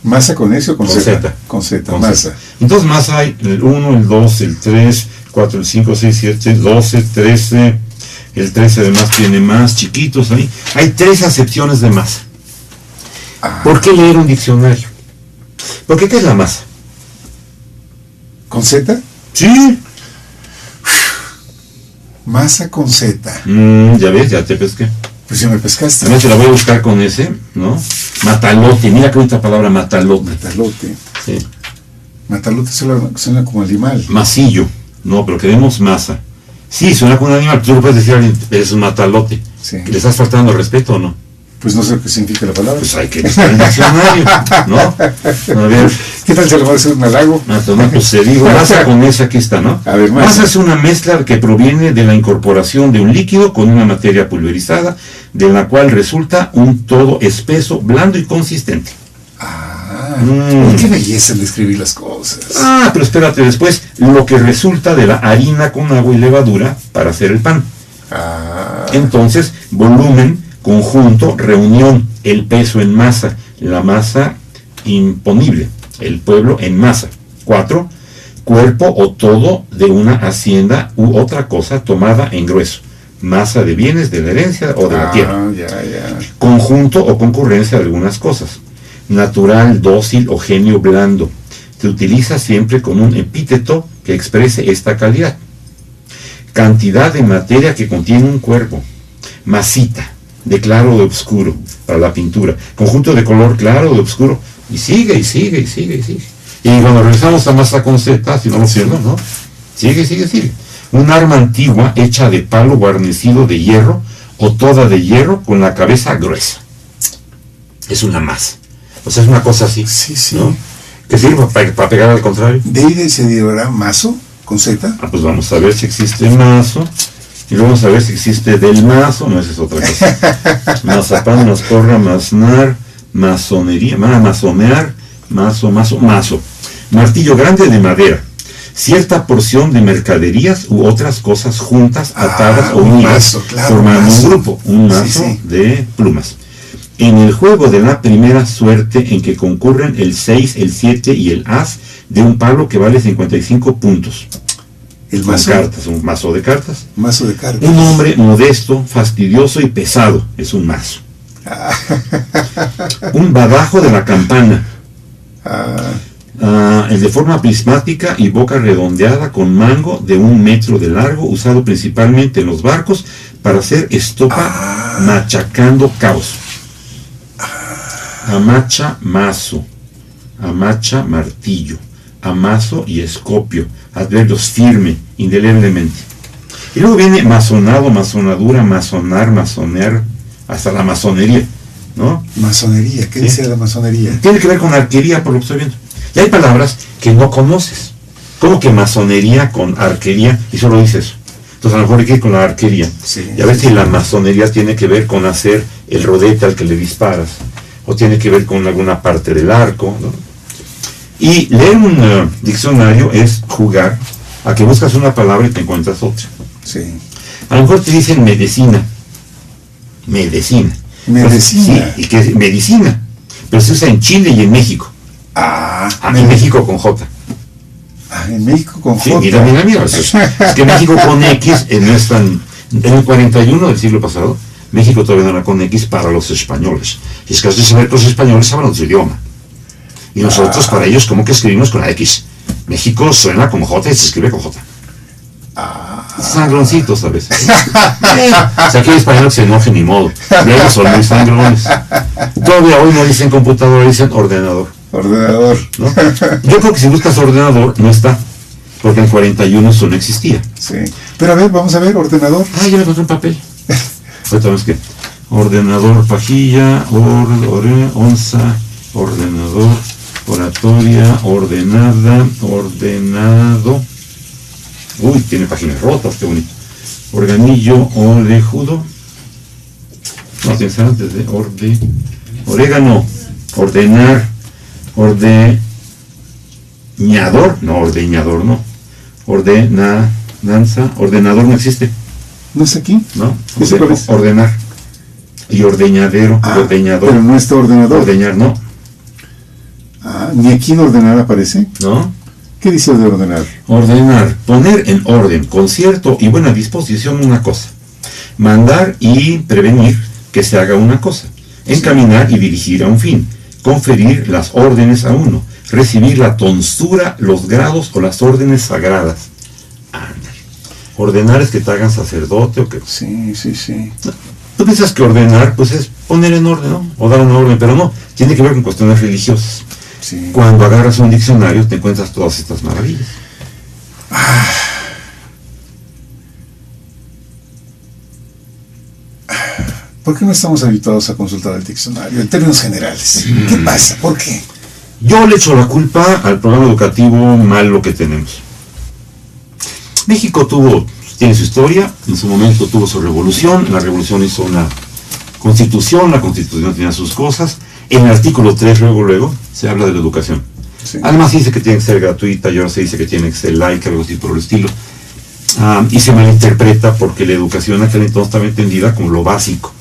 Speaker 2: ¿Masa con S o con
Speaker 3: Con
Speaker 2: Z?
Speaker 3: Z.
Speaker 2: Con Z,
Speaker 3: Con
Speaker 2: masa.
Speaker 3: Z. Entonces masa hay el 1, el 2, el 3, 4, el 5, 6, 7, 12, 13. El 13 además tiene más chiquitos ahí. Hay 3 acepciones de masa. ¿Por qué leer un diccionario? Porque ¿qué es la masa?
Speaker 2: ¿Con Z?
Speaker 3: Sí.
Speaker 2: Masa con Z.
Speaker 3: Ya ves, ya te pesqué.
Speaker 2: Pues ya me pescaste.
Speaker 3: También te la voy a buscar con ese, ¿no? Matalote, mira qué bonita palabra, matalote.
Speaker 2: Matalote.
Speaker 3: Sí.
Speaker 2: Matalote suena como animal.
Speaker 3: Masillo. No, pero queremos masa. Sí, suena como un animal, tú no puedes decir a alguien, eres un matalote.
Speaker 2: Sí.
Speaker 3: ¿Le estás faltando respeto o no?
Speaker 2: Pues no sé qué significa la palabra.
Speaker 3: Pues hay que buscar el diccionario, ¿no? A ver,
Speaker 2: ¿Qué tal si a lo mejor es un halago?
Speaker 3: pues te digo, masa con esa, aquí está, ¿no?
Speaker 2: A ver, masa.
Speaker 3: Masa es una mezcla que proviene de la incorporación de un líquido con una materia pulverizada, de la cual resulta un todo espeso, blando y consistente.
Speaker 2: Qué belleza en describir las cosas.
Speaker 3: Pero espérate, después, lo que resulta de la harina con agua y levadura para hacer el pan. Entonces, volumen, conjunto, reunión, el peso en masa, la masa imponible, el pueblo en masa. 4, cuerpo o todo de una hacienda u otra cosa tomada en grueso, masa de bienes, de la herencia o de la tierra.
Speaker 2: Ya.
Speaker 3: Conjunto o concurrencia de algunas cosas, natural, dócil o genio blando. Se utiliza siempre con un epíteto que exprese esta calidad. Cantidad de materia que contiene un cuerpo. Masita, de claro o de oscuro, para la pintura. Conjunto de color claro o de oscuro. Y sigue. Y cuando regresamos a masa con Z, si no lo pierdo, ¿no? Sigue. Un arma antigua hecha de palo guarnecido de hierro o toda de hierro con la cabeza gruesa. Es una masa. O sea, es una cosa así.
Speaker 2: Sí.
Speaker 3: ¿No? ¿Qué sirve para pegar al contrario?
Speaker 2: ¿De ahí se derivará mazo con Z?
Speaker 3: Pues vamos a ver si existe mazo. Y luego vamos a ver si existe del mazo. No, esa es otra cosa. Mazapán, mazporra, maznar, masonería, masonear, mazo. Martillo grande de madera. Cierta porción de mercaderías u otras cosas juntas, atadas o unidas, formando un grupo, un mazo de plumas. En el juego de la primera suerte en que concurren el 6, el 7 y el as de un palo que vale 55 puntos.
Speaker 2: El mazo.
Speaker 3: Cartas, un mazo de cartas.
Speaker 2: Mazo de cartas.
Speaker 3: Un hombre modesto, fastidioso y pesado es un mazo. Un badajo de la campana. El de forma prismática y boca redondeada con mango de 1 metro de largo, usado principalmente en los barcos para hacer estopa machacando cabos. Amacha mazo, amacha martillo, amazo y escopio, adverbios firme, indeleblemente. Y luego viene masonado, masonadura, masonar, masoner, hasta la masonería, ¿no?
Speaker 2: Masonería, ¿qué dice la masonería?
Speaker 3: Tiene que ver con arquería, por lo que estoy viendo. Y hay palabras que no conoces, como que masonería con arquería, y solo dices eso. Entonces a lo mejor hay que ir con la arquería. Y a ver si la masonería tiene que ver con hacer el rodete al que le disparas, o tiene que ver con alguna parte del arco, ¿no? Y leer un diccionario es jugar a que buscas una palabra y te encuentras otra.
Speaker 2: Sí.
Speaker 3: A lo mejor te dicen medicina. Medicina.
Speaker 2: Medicina.
Speaker 3: Sí, y que es medicina. Pero se usa en Chile y en México. En México con J.
Speaker 2: En México con
Speaker 3: Sí,
Speaker 2: J.
Speaker 3: mira. Es que México con X no es tan... En el 41 del siglo pasado, México todavía no era con X para los españoles. Y es que has de saber que los españoles hablan su idioma. Y nosotros, para ellos, ¿cómo que escribimos con la X? México suena con J y se escribe con J. Sangroncitos a veces. O sea, que el español se enoje ni modo. Y ellos son muy sangrones. Todavía hoy no dicen computador, dicen ordenador.
Speaker 2: Ordenador.
Speaker 3: ¿No? Yo creo que si buscas ordenador, no está. Porque en 41 eso no existía.
Speaker 2: Sí. Pero a ver, vamos a ver, ordenador.
Speaker 3: Yo le encontré un papel. Ahorita vemos que ordenador, pajilla, onza, ordenador, oratoria, ordenada, ordenado. Uy, tiene páginas rotas, qué bonito. Organillo, orejudo. No, tiene que ser antes de orégano, ordenar, ordeñador, no, ordeñador no. Ordenanza, ordenador no existe.
Speaker 2: ¿No es aquí?
Speaker 3: No,
Speaker 2: ¿Ese cuál es?
Speaker 3: ordenar. Y ordeñadero, ordeñador.
Speaker 2: Pero no está ordenador.
Speaker 3: Ordeñar, no.
Speaker 2: Ni aquí en ordenar aparece.
Speaker 3: ¿No?
Speaker 2: ¿Qué dice de ordenar?
Speaker 3: Ordenar, poner en orden, concierto y buena disposición una cosa. Mandar y prevenir que se haga una cosa. Encaminar y dirigir a un fin. Conferir las órdenes a uno. Recibir la tonsura, los grados o las órdenes sagradas. Ándale. Ordenar es que te hagan sacerdote o que...
Speaker 2: Sí.
Speaker 3: Tú piensas que ordenar, pues es poner en orden, ¿no? O dar una orden, pero no. Tiene que ver con cuestiones religiosas.
Speaker 2: Sí.
Speaker 3: Cuando agarras un diccionario te encuentras todas estas maravillas.
Speaker 2: ¿Por qué no estamos habituados a consultar el diccionario en términos generales? ¿Qué pasa? ¿Por qué?
Speaker 3: Yo le echo la culpa al programa educativo malo que tenemos. México tiene su historia, en su momento tuvo su revolución, la revolución hizo una constitución, la constitución tenía sus cosas. En el artículo 3 luego se habla de la educación.
Speaker 2: Sí.
Speaker 3: Además dice que tiene que ser gratuita, y ahora se dice que tiene que ser laica, algo así por el estilo. Y se malinterpreta porque la educación en aquel entonces estaba entendida como lo básico.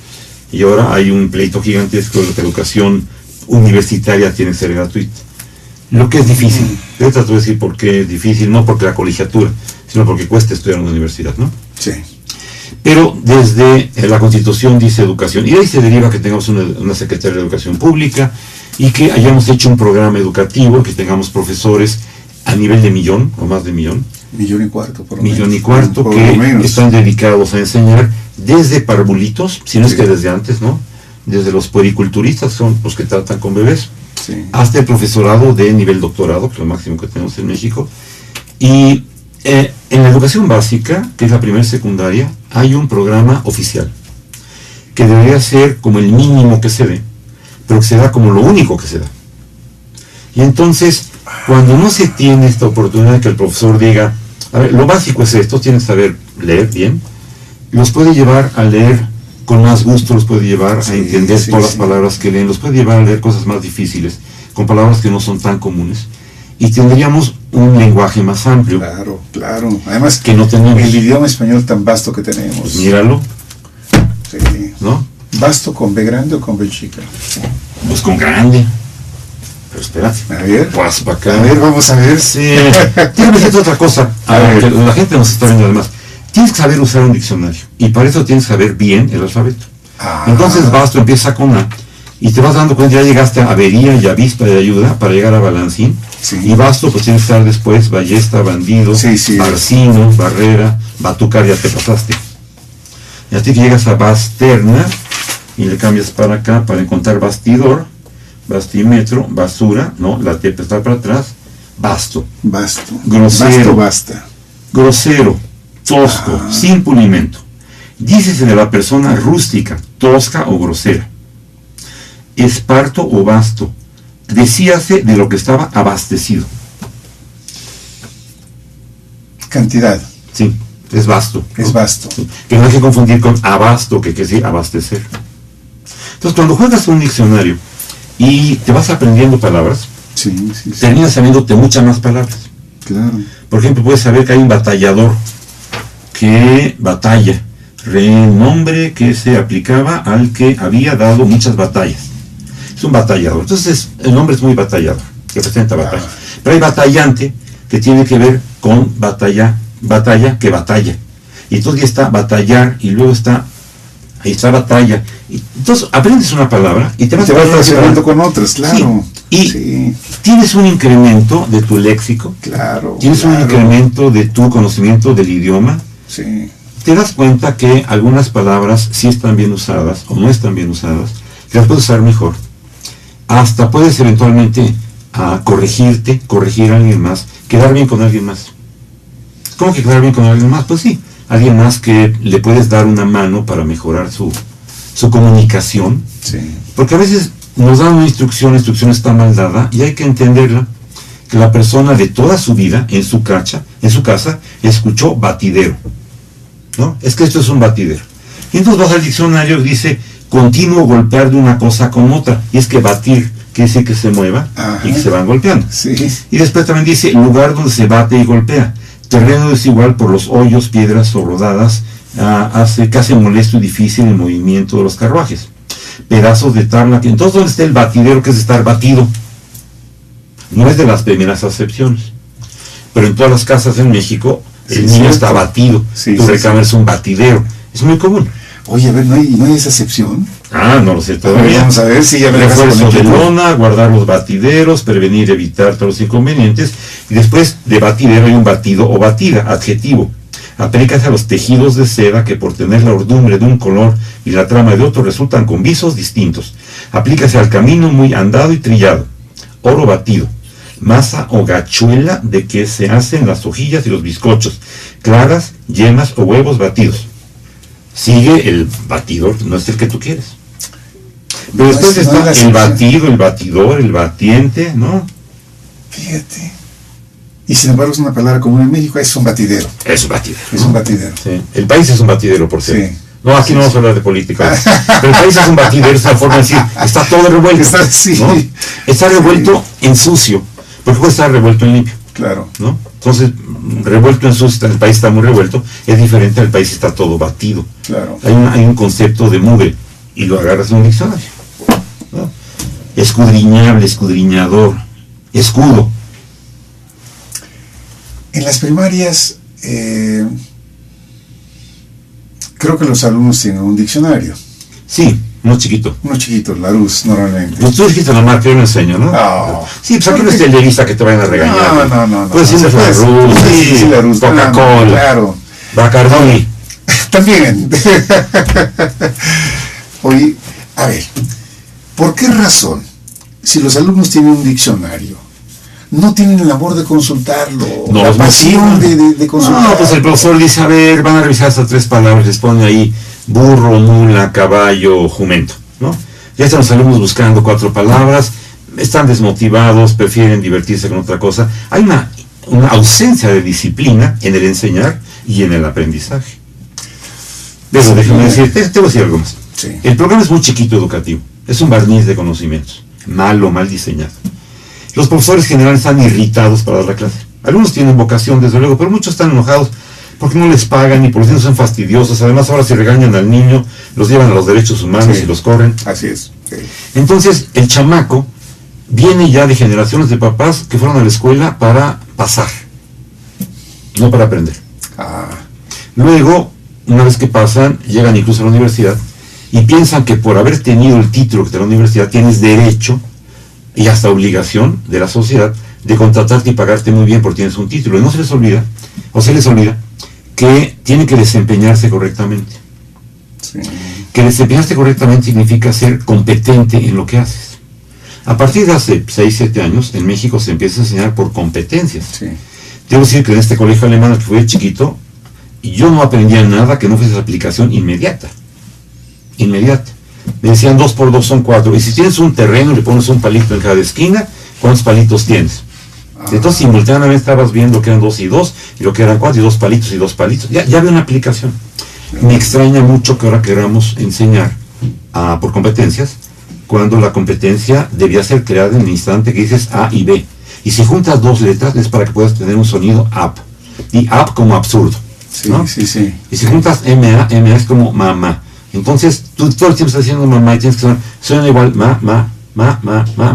Speaker 3: Y ahora hay un pleito gigantesco de que la educación universitaria tiene que ser gratuita. Lo que es difícil. Yo trato de decir por qué es difícil, no porque la colegiatura, sino porque cuesta estudiar en una universidad, ¿no?
Speaker 2: Sí.
Speaker 3: Pero desde la Constitución dice educación, y de ahí se deriva que tengamos una Secretaría de Educación Pública y que hayamos hecho un programa educativo, que tengamos profesores a nivel de millón o más de millón.
Speaker 2: 1,25 millones, por lo
Speaker 3: Millón
Speaker 2: menos.
Speaker 3: y cuarto,
Speaker 2: Por
Speaker 3: que
Speaker 2: lo menos.
Speaker 3: están dedicados a enseñar desde parvulitos, si no es que desde antes, ¿no? Desde los puericulturistas, son los que tratan con bebés,
Speaker 2: Sí.
Speaker 3: hasta el profesorado de nivel doctorado, que es lo máximo que tenemos en México, y En la educación básica, que es la primera y secundaria, hay un programa oficial que debería ser como el mínimo que se dé, pero que se da como lo único que se da. Y entonces, cuando no se tiene esta oportunidad de que el profesor diga, a ver, lo básico es esto, tienes que saber leer bien, los puede llevar a leer con más gusto, los puede llevar a entender todas las palabras que leen, los puede llevar a leer cosas más difíciles, con palabras que no son tan comunes, y tendríamos un lenguaje más amplio.
Speaker 2: Claro, claro. Además,
Speaker 3: que no tenemos.
Speaker 2: El idioma español tan vasto que tenemos.
Speaker 3: Pues míralo.
Speaker 2: Sí.
Speaker 3: ¿No?
Speaker 2: ¿Vasto con B grande o con B chica?
Speaker 3: Pues con grande. Pero espérate.
Speaker 2: A ver.
Speaker 3: Pues para acá.
Speaker 2: A ver, vamos a ver.
Speaker 3: Sí. Quiero decirte otra cosa. A ver, que la gente nos está viendo además. Tienes que saber usar un diccionario. Y para eso tienes que saber bien el alfabeto. Entonces vasto empieza con A. Y te vas dando cuenta, ya llegaste a avería y avispa de ayuda para llegar a balancín.
Speaker 2: Sí.
Speaker 3: Y basto, pues tienes que estar después ballesta, bandido, barcino, barrera, batucar, ya te pasaste. Y así que llegas a basterna y le cambias para acá para encontrar bastidor, bastímetro, basura, no, la T está para atrás, basto.
Speaker 2: Basto.
Speaker 3: Grosero.
Speaker 2: Basto, basta.
Speaker 3: Grosero, tosco, sin pulimento. Dícese de la persona rústica, tosca o grosera. Esparto o vasto. Decíase de lo que estaba abastecido.
Speaker 2: Cantidad.
Speaker 3: Sí, es vasto.
Speaker 2: Es vasto.
Speaker 3: Sí, que no hay que confundir con abasto, que quiere decir abastecer. Entonces, cuando juegas un diccionario y te vas aprendiendo palabras, terminas sabiéndote muchas más palabras.
Speaker 2: Claro.
Speaker 3: Por ejemplo, puedes saber que hay un batallador que batalla. Renombre que se aplicaba al que había dado muchas batallas. Es un batallador. Entonces, el nombre es muy batallador, que representa batalla. Pero hay batallante, que tiene que ver con batalla que batalla. Y entonces ya está batallar, y luego está, ahí está batalla. Y entonces aprendes una palabra y te vas
Speaker 2: relacionando con otras, claro.
Speaker 3: Sí. Y tienes un incremento de tu léxico.
Speaker 2: Claro.
Speaker 3: Tienes un incremento de tu conocimiento del idioma.
Speaker 2: Sí.
Speaker 3: Te das cuenta que algunas palabras sí están bien usadas o no están bien usadas, que las puedes usar mejor. Hasta puedes eventualmente corregir a alguien más, quedar bien con alguien más. ¿Cómo que quedar bien con alguien más? Pues sí, alguien más que le puedes dar una mano para mejorar su comunicación.
Speaker 2: Sí.
Speaker 3: Porque a veces nos dan una instrucción, la instrucción está mal dada y hay que entenderla, que la persona de toda su vida en su casa escuchó batidero. ¿No? Es que esto es un batidero. Y entonces vas al diccionario y dice continuo golpear de una cosa con otra. Y es que batir quiere decir que se mueva. Ajá. Y que se van golpeando.
Speaker 2: Sí.
Speaker 3: Y después también dice lugar donde se bate y golpea. Terreno desigual por los hoyos, piedras o rodadas que hace molesto y difícil el movimiento de los carruajes. Pedazos de tabla. Entonces, ¿dónde está el batidero, que es estar batido? No es de las primeras acepciones. Pero en todas las casas en México el niño está batido. Tu recámara es un batidero. Es muy común.
Speaker 2: Oye, a ver, ¿no hay esa excepción?
Speaker 3: No lo sé todavía.
Speaker 2: Vamos a ver si ya me
Speaker 3: refuerzo de lona, guardar los batideros, prevenir, evitar todos los inconvenientes. Y después de batidero hay un batido o batida, adjetivo. Aplícase a los tejidos de seda que por tener la ordumbre de un color y la trama de otro resultan con visos distintos. Aplícase al camino muy andado y trillado. Oro batido. Masa o gachuela de que se hacen las hojillas y los bizcochos, claras, yemas o huevos batidos. Sigue el batidor, no es el que tú quieres. Pero después está el batido, el batidor, el batiente, ¿no?
Speaker 2: Fíjate. Y sin embargo es una palabra común en México, es un batidero.
Speaker 3: Es un batidero.
Speaker 2: Es un batidero.
Speaker 3: Sí. El país es un batidero, por cierto.
Speaker 2: Sí.
Speaker 3: No, aquí no vamos a hablar de política. Pero el país es un batidero, es una forma de decir, está todo revuelto. ¿No? Está revuelto en sucio, porque puede estar revuelto en limpio.
Speaker 2: Claro.
Speaker 3: ¿No? Entonces, revuelto en sucio, el país está muy revuelto, es diferente al país está todo batido.
Speaker 2: Claro.
Speaker 3: Hay un concepto de mugre, y lo agarras en un diccionario. ¿No? Escudriñable, escudriñador, escudo.
Speaker 2: En las primarias, creo que los alumnos tienen un diccionario.
Speaker 3: Sí, uno chiquito.
Speaker 2: Uno chiquito, Larousse, normalmente.
Speaker 3: Pues tú dijiste la marca, yo lo enseño, ¿no? Sí, pues aquí no es televisa que te vayan a regañar.
Speaker 2: No.
Speaker 3: Puedes decir Larousse, sí, Coca-Cola,
Speaker 2: claro.
Speaker 3: Bacardi.
Speaker 2: También. Oye, a ver, ¿por qué razón, si los alumnos tienen un diccionario, no tienen el amor de consultarlo,
Speaker 3: No,
Speaker 2: la
Speaker 3: los
Speaker 2: pasión
Speaker 3: motivan.
Speaker 2: de consultarlo.
Speaker 3: No, pues el profesor dice, a ver, van a revisar estas 3 palabras, les pone ahí burro, mula, caballo, jumento, ¿no? Ya están los alumnos buscando 4 palabras, están desmotivados, prefieren divertirse con otra cosa. Hay una ausencia de disciplina en el enseñar y en el aprendizaje. Pero déjame decirte, te voy a decir algo más.
Speaker 2: Sí.
Speaker 3: El programa es muy chiquito educativo, es un barniz de conocimientos, mal diseñado. Los profesores generales están irritados para dar la clase. Algunos tienen vocación, desde luego, pero muchos están enojados porque no les pagan y por eso son fastidiosos. Además, ahora si regañan al niño, los llevan a los derechos humanos
Speaker 2: Sí.
Speaker 3: y los corren.
Speaker 2: Así es. Sí.
Speaker 3: Entonces, el chamaco viene ya de generaciones de papás que fueron a la escuela para pasar, no para aprender.
Speaker 2: Ah,
Speaker 3: Luego, una vez que pasan, llegan incluso a la universidad y piensan que por haber tenido el título que te da la universidad tienes derecho y hasta obligación de la sociedad de contratarte y pagarte muy bien porque tienes un título. Y no se les olvida, o se les olvida, que tienen que desempeñarse correctamente.
Speaker 2: sí.
Speaker 3: Que desempeñarse correctamente significa ser competente en lo que haces. A partir de hace 6, 7 años, en México se empieza a enseñar por competencias.
Speaker 2: Sí.
Speaker 3: Debo decir que en este colegio alemán al que fui de chiquito, yo no aprendía nada que no fuese aplicación inmediata. Inmediata. Me decían 2 por 2 son 4. Y si tienes un terreno y le pones un palito en cada esquina, ¿cuántos palitos tienes? Entonces simultáneamente estabas viendo que eran 2 y 2, y lo que eran 4 y 2 palitos y 2 palitos. Ya había una aplicación. Me extraña mucho que ahora queramos enseñar por competencias, cuando la competencia debía ser creada en el instante que dices A y B. Y si juntas 2 letras es para que puedas tener un sonido up. Y up como absurdo.
Speaker 2: Sí,
Speaker 3: ¿no?
Speaker 2: sí, sí.
Speaker 3: Y si juntas MA es como mamá. Entonces tú todo el tiempo estás diciendo mamá y tienes que suena igual, ma.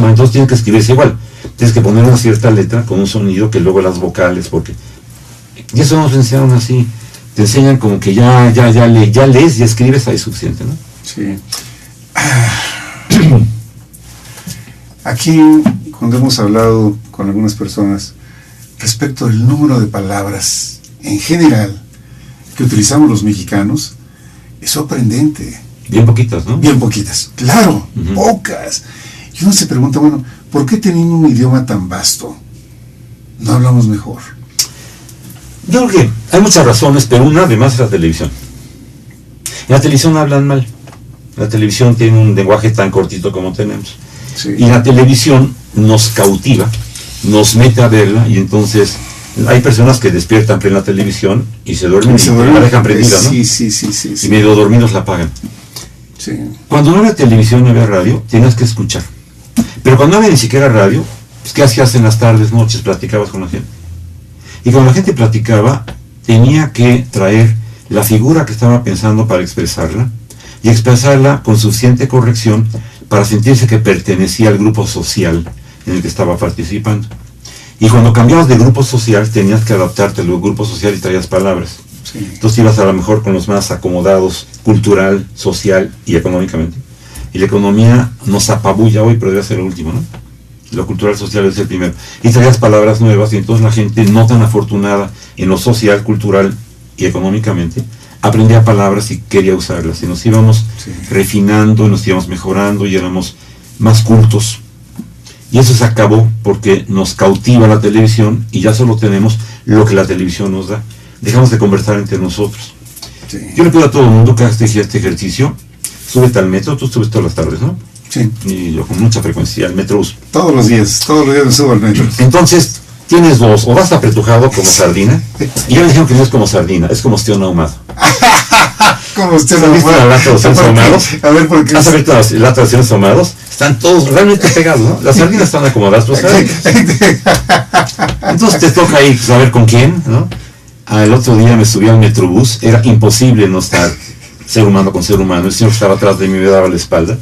Speaker 3: Entonces tienes que escribirse igual. Tienes que poner una cierta letra con un sonido que luego las vocales, porque... Y eso nos enseñaron así. Te enseñan como que ya lees y escribes, ahí es suficiente, ¿no?
Speaker 2: Sí. Aquí, cuando hemos hablado con algunas personas respecto del número de palabras en general que utilizamos los mexicanos, es sorprendente.
Speaker 3: Bien poquitas, ¿no?
Speaker 2: Bien poquitas, claro, pocas. Y uno se pregunta, bueno, ¿por qué teniendo un idioma tan vasto no hablamos mejor?
Speaker 3: Yo creo que hay muchas razones, pero una además es la televisión. En la televisión hablan mal. La televisión tiene un lenguaje tan cortito como tenemos.
Speaker 2: Sí.
Speaker 3: Y la televisión nos cautiva, nos mete a verla, y entonces hay personas que despiertan plena televisión y se duermen y la dejan prendida, ¿no?
Speaker 2: Sí.
Speaker 3: Y medio dormidos la apagan.
Speaker 2: Sí.
Speaker 3: Cuando no había televisión, no había radio, tenías que escuchar. Pero cuando no había ni siquiera radio, pues ¿qué hacías en las tardes, noches? Platicabas con la gente. Y cuando la gente platicaba, tenía que traer la figura que estaba pensando para expresarla, y expresarla con suficiente corrección para sentirse que pertenecía al grupo social en el que estaba participando. Y cuando cambiabas de grupo social, tenías que adaptarte al grupo social y traías palabras.
Speaker 2: Sí.
Speaker 3: Entonces ibas a lo mejor con los más acomodados cultural, social y económicamente. Y la economía nos apabulla hoy, pero debe ser el último, ¿no? Lo cultural social es el primero. Y traías palabras nuevas, y entonces la gente no tan afortunada en lo social, cultural y económicamente aprendía palabras y quería usarlas. Y nos íbamos refinando, y nos íbamos mejorando, y éramos más cultos. Y eso se acabó porque nos cautiva la televisión y ya solo tenemos lo que la televisión nos da. Dejamos de conversar entre nosotros.
Speaker 2: Sí.
Speaker 3: Yo le pido a todo el mundo que haga este ejercicio. Súbete al metro, tú subes todas las tardes, ¿no?
Speaker 2: Sí.
Speaker 3: Y yo con mucha frecuencia al metro uso.
Speaker 2: Todos los días me subo al metro.
Speaker 3: Entonces, tienes dos: o vas apretujado como sardina, y ya me dijeron que no es como sardina, es como ostión ahumado.
Speaker 2: Como usted
Speaker 3: ¿Has visto la lata de ostiones ahumados?
Speaker 2: A ver, ¿por qué?
Speaker 3: ¿Has visto las latas de ostiones ahumados? Están todos realmente pegados, ¿no? Las sardinas están acomodadas, pues, entonces te toca ahí saber con quién, ¿no? El otro día me subí al Metrobús, era imposible no estar ser humano con ser humano. El señor que estaba atrás de mí me daba la espalda.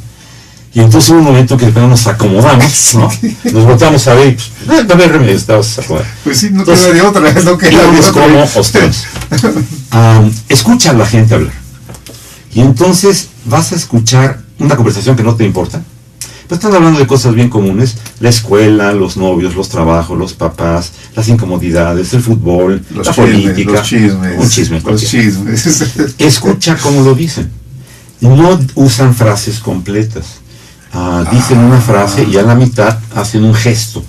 Speaker 3: Y entonces hubo un momento en que nos acomodamos, ¿no? Nos volteamos a ver y pues, no había remedio, estábamos acomodados.
Speaker 2: Pues sí, no queda de otra, no queda de
Speaker 3: es
Speaker 2: otra.
Speaker 3: como ostiones. Escucha a la gente hablar. Y entonces vas a escuchar una conversación que no te importa. Pues están hablando de cosas bien comunes: la escuela, los novios, los trabajos, los papás, las incomodidades, el fútbol,
Speaker 2: Los
Speaker 3: la
Speaker 2: chismes,
Speaker 3: política.
Speaker 2: los chismes.
Speaker 3: Un chisme
Speaker 2: Los
Speaker 3: cualquiera.
Speaker 2: chismes.
Speaker 3: Escucha cómo lo dicen. No usan frases completas. Dicen una frase y a la mitad hacen un gesto.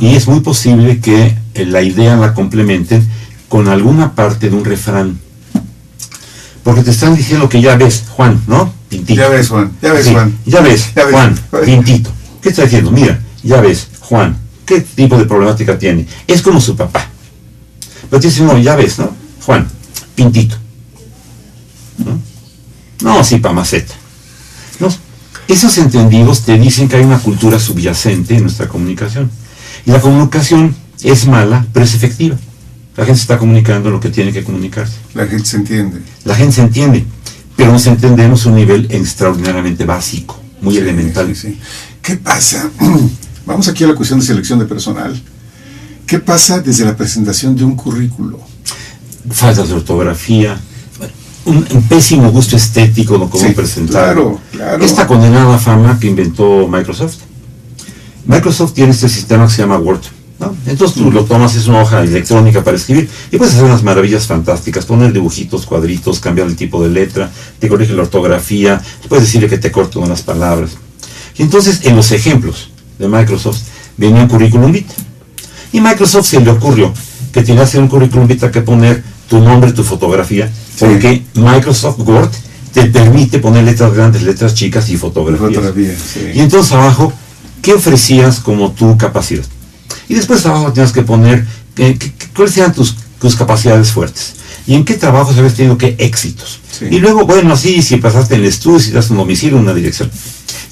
Speaker 3: Y es muy posible que la idea la complementen con alguna parte de un refrán. Porque te están diciendo que ya ves, Juan, ¿no? Pintito.
Speaker 2: Ya ves, Juan. Ya ves,
Speaker 3: Sí,
Speaker 2: Juan.
Speaker 3: ya ves,
Speaker 2: Ya ves.
Speaker 3: Juan, Pintito. ¿Qué está diciendo? Mira, ya ves, Juan, ¿qué tipo de problemática tiene? Es como su papá. Pero te dicen, no, ya ves, ¿no? Juan, Pintito. No, sí, Pamaceta. ¿No? Esos entendidos te dicen que hay una cultura subyacente en nuestra comunicación. Y la comunicación es mala, pero es efectiva. La gente se está comunicando lo que tiene que comunicarse.
Speaker 2: La gente se entiende.
Speaker 3: La gente se entiende, pero nos entendemos a un nivel extraordinariamente básico, muy
Speaker 2: Sí,
Speaker 3: elemental.
Speaker 2: sí, sí. ¿Qué pasa? Vamos aquí a la cuestión de selección de personal. ¿Qué pasa desde la presentación de un currículo?
Speaker 3: Faltas de ortografía, un pésimo gusto estético de cómo
Speaker 2: Sí,
Speaker 3: presentar.
Speaker 2: claro.
Speaker 3: Esta condenada fama que inventó Microsoft. Microsoft tiene este sistema que se llama Word, ¿no? Entonces tú lo tomas, es una hoja electrónica para escribir y puedes hacer unas maravillas fantásticas, poner dibujitos, cuadritos, cambiar el tipo de letra, te corrige la ortografía, puedes decirle que te corte unas palabras. Y entonces en los ejemplos de Microsoft venía un currículum vitae. Y Microsoft se le ocurrió que tenía que hacer un currículum vitae que poner tu nombre, tu fotografía, porque Microsoft Word te permite poner letras grandes, letras chicas y fotografías.
Speaker 2: Fotografía, sí.
Speaker 3: Y entonces abajo, ¿qué ofrecías como tu capacidad? Y después abajo tienes que poner cuáles eran tus capacidades fuertes. Y en qué trabajos habías tenido qué éxitos.
Speaker 2: Sí.
Speaker 3: Y luego, bueno, así, si pasaste en el estudio, si das un domicilio, una dirección.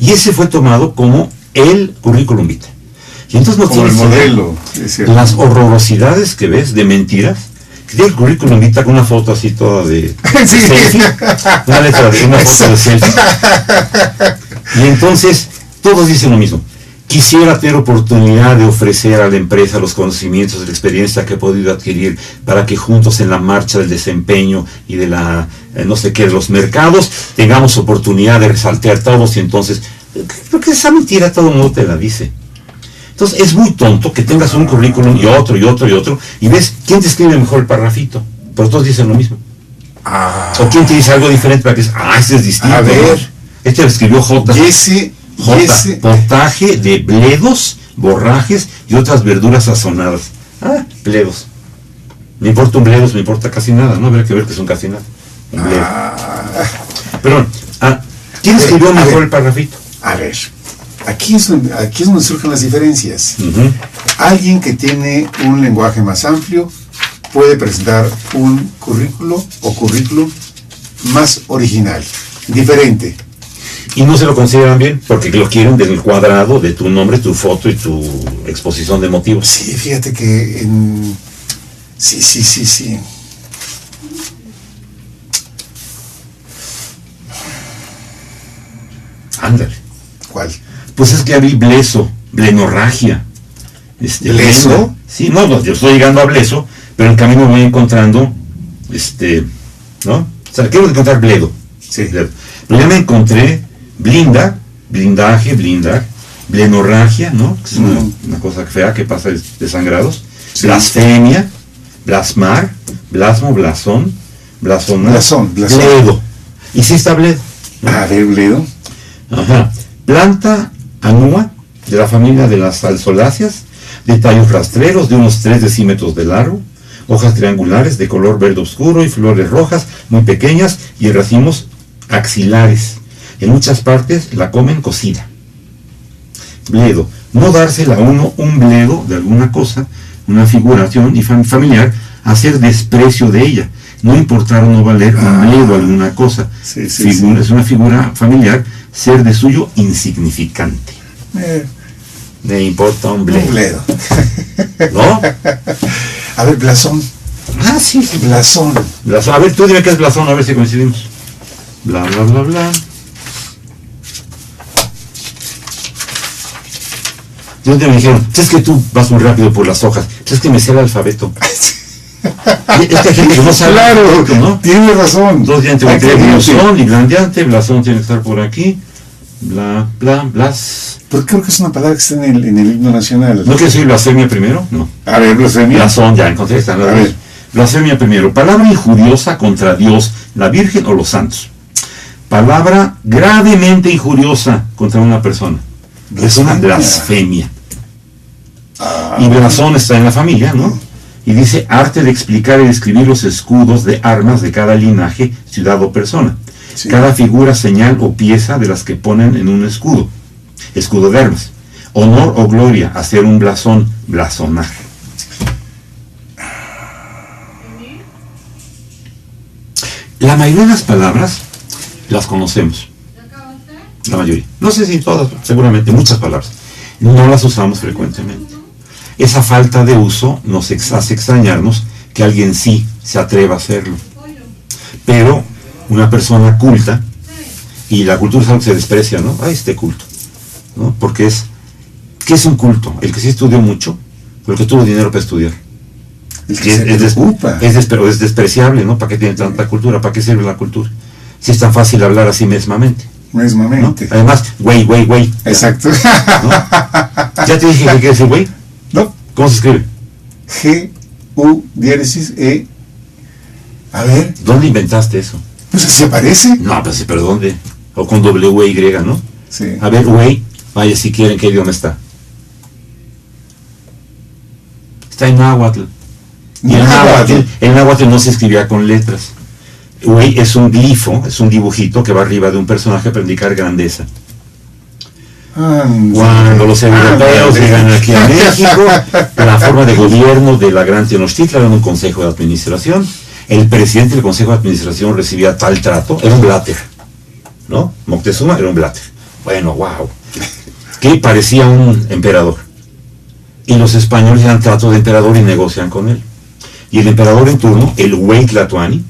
Speaker 3: Y ese fue tomado como el currículum vitae. Y entonces no
Speaker 2: Como el
Speaker 3: tienes idea
Speaker 2: modelo, es cierto.
Speaker 3: las horrorosidades que ves de mentiras, que tiene el currículum vitae con una foto así toda de
Speaker 2: Sí.
Speaker 3: selfie, una letra de una foto de selfie. Y entonces todos dicen lo mismo. Quisiera tener oportunidad de ofrecer a la empresa los conocimientos, la experiencia que he podido adquirir para que juntos en la marcha del desempeño y de la, no sé qué, de los mercados, tengamos oportunidad de resaltar todos. Y entonces, porque esa mentira todo el mundo te la dice. Entonces es muy tonto que tengas un currículum y otro y otro y otro y ves quién te escribe mejor el parrafito, pero todos dicen lo mismo. O quién te dice algo diferente para que dices, este es distinto.
Speaker 2: A ver.
Speaker 3: ¿no? Este lo escribió J.
Speaker 2: Y ese,
Speaker 3: Potaje de bledos, borrajes y otras verduras sazonadas. Bledos. Me importa un bledos, me importa casi nada, no habría que ver que son casi nada. Un bledo. Perdón, ¿quién escribió mejor el parrafito?
Speaker 2: A ver, aquí es donde surgen las diferencias.
Speaker 3: Ujú.
Speaker 2: Alguien que tiene un lenguaje más amplio puede presentar un currículo o currículum más original, diferente.
Speaker 3: Y no se lo consideran bien porque lo quieren del cuadrado de tu nombre, tu foto y tu exposición de motivos.
Speaker 2: Sí, fíjate que sí.
Speaker 3: Ándale.
Speaker 2: ¿Cuál?
Speaker 3: Pues es que había bleso, blenorragia.
Speaker 2: ¿Bleso?
Speaker 3: Blenda. Sí, no, yo estoy llegando a bleso, pero en el camino voy encontrando, ¿no? O sea, quiero encontrar bledo.
Speaker 2: Sí.
Speaker 3: Bledo. Pero ya me encontré blindaje, blenorragia, ¿no? Que es una cosa fea que pasa de sangrados.
Speaker 2: Sí.
Speaker 3: Blasfemia, blasmar, blasmo, blasón, blasonar,
Speaker 2: Blasón.
Speaker 3: bledo. Y sí está bledo. ¿no?
Speaker 2: A ver, Bledo.
Speaker 3: Ajá. Planta anua de la familia de las salsoláceas, de tallos rastreros de unos 3 decímetros de largo, hojas triangulares de color verde oscuro y flores rojas muy pequeñas y en racimos axilares. En muchas partes la comen cocida. Bledo. No dársela a uno un bledo de alguna cosa, una figuración y familiar, hacer desprecio de ella. No importar o no valer un bledo alguna cosa.
Speaker 2: Sí.
Speaker 3: Es una figura familiar, ser de suyo insignificante. Me importa un bledo.
Speaker 2: Un Bledo.
Speaker 3: ¿No?
Speaker 2: A ver, blasón.
Speaker 3: Sí.
Speaker 2: Blasón.
Speaker 3: Blasón. A ver, tú dime qué es blasón, a ver si coincidimos. Bla, bla, bla, bla. Yo te me dijeron, es que tú vas muy rápido por las hojas, es que me sé el alfabeto. Es que hay gente que no sabe el alfabeto, ¿no?
Speaker 2: Tiene razón.
Speaker 3: Entonces ya entre blasón y blandeante, blasón tiene que estar por aquí. Bla, bla, blas.
Speaker 2: Porque creo que es una palabra que está en el himno nacional.
Speaker 3: ¿No quieres decir blasfemia primero? No.
Speaker 2: A ver, blasfemia.
Speaker 3: Blasón, ya encontré, están las
Speaker 2: A
Speaker 3: dos.
Speaker 2: ver.
Speaker 3: Blasfemia primero. Palabra injuriosa contra Dios, la Virgen o los santos. Palabra gravemente injuriosa contra una persona. Es una blasfemia. Y blasón está en la familia, ¿no? Y dice, arte de explicar y describir los escudos de armas de cada linaje, ciudad o persona.
Speaker 2: Sí.
Speaker 3: Cada figura, señal o pieza de las que ponen en un escudo. Escudo de armas. Honor o gloria, hacer un blasón, blasonar. La mayoría de las palabras las conocemos. La mayoría. No sé si todas, seguramente muchas palabras. No las usamos frecuentemente. Esa falta de uso nos hace extrañarnos que alguien sí se atreva a hacerlo. Pero una persona culta, y la cultura es algo que se desprecia, ¿no? Ay, este culto, ¿no? Porque es, ¿qué es un culto? El que sí estudió mucho, o el que tuvo dinero para estudiar.
Speaker 2: El que se preocupa.
Speaker 3: Es despreciable, ¿no? ¿Para qué tiene tanta cultura? ¿Para qué sirve la cultura? Si es tan fácil hablar así mesmamente.
Speaker 2: Mismamente.
Speaker 3: ¿No? Además, güey.
Speaker 2: Exacto.
Speaker 3: ¿No? ¿Ya te dije que quiere decir güey?
Speaker 2: No.
Speaker 3: ¿Cómo se escribe?
Speaker 2: G-U-E. A ver.
Speaker 3: ¿Dónde inventaste eso?
Speaker 2: Pues así aparece.
Speaker 3: No, pues sí, pero ¿dónde? O con W-Y, ¿no?
Speaker 2: Sí.
Speaker 3: A ver, güey, vaya si quieren, ¿qué idioma está? Está en náhuatl. Y el náhuatl no se escribía con letras. Güey es un glifo, es un dibujito que va arriba de un personaje para indicar grandeza. Cuando los europeos llegan aquí a México, la forma de gobierno de la Gran Tenochtitlan era un consejo de administración. El presidente del consejo de administración recibía tal trato, era un bláter, ¿no? Moctezuma era un bláter. Bueno, wow. Que parecía un emperador. Y los españoles dan trato de emperador y negocian con él. Y el emperador en turno, el güey Tlatoani,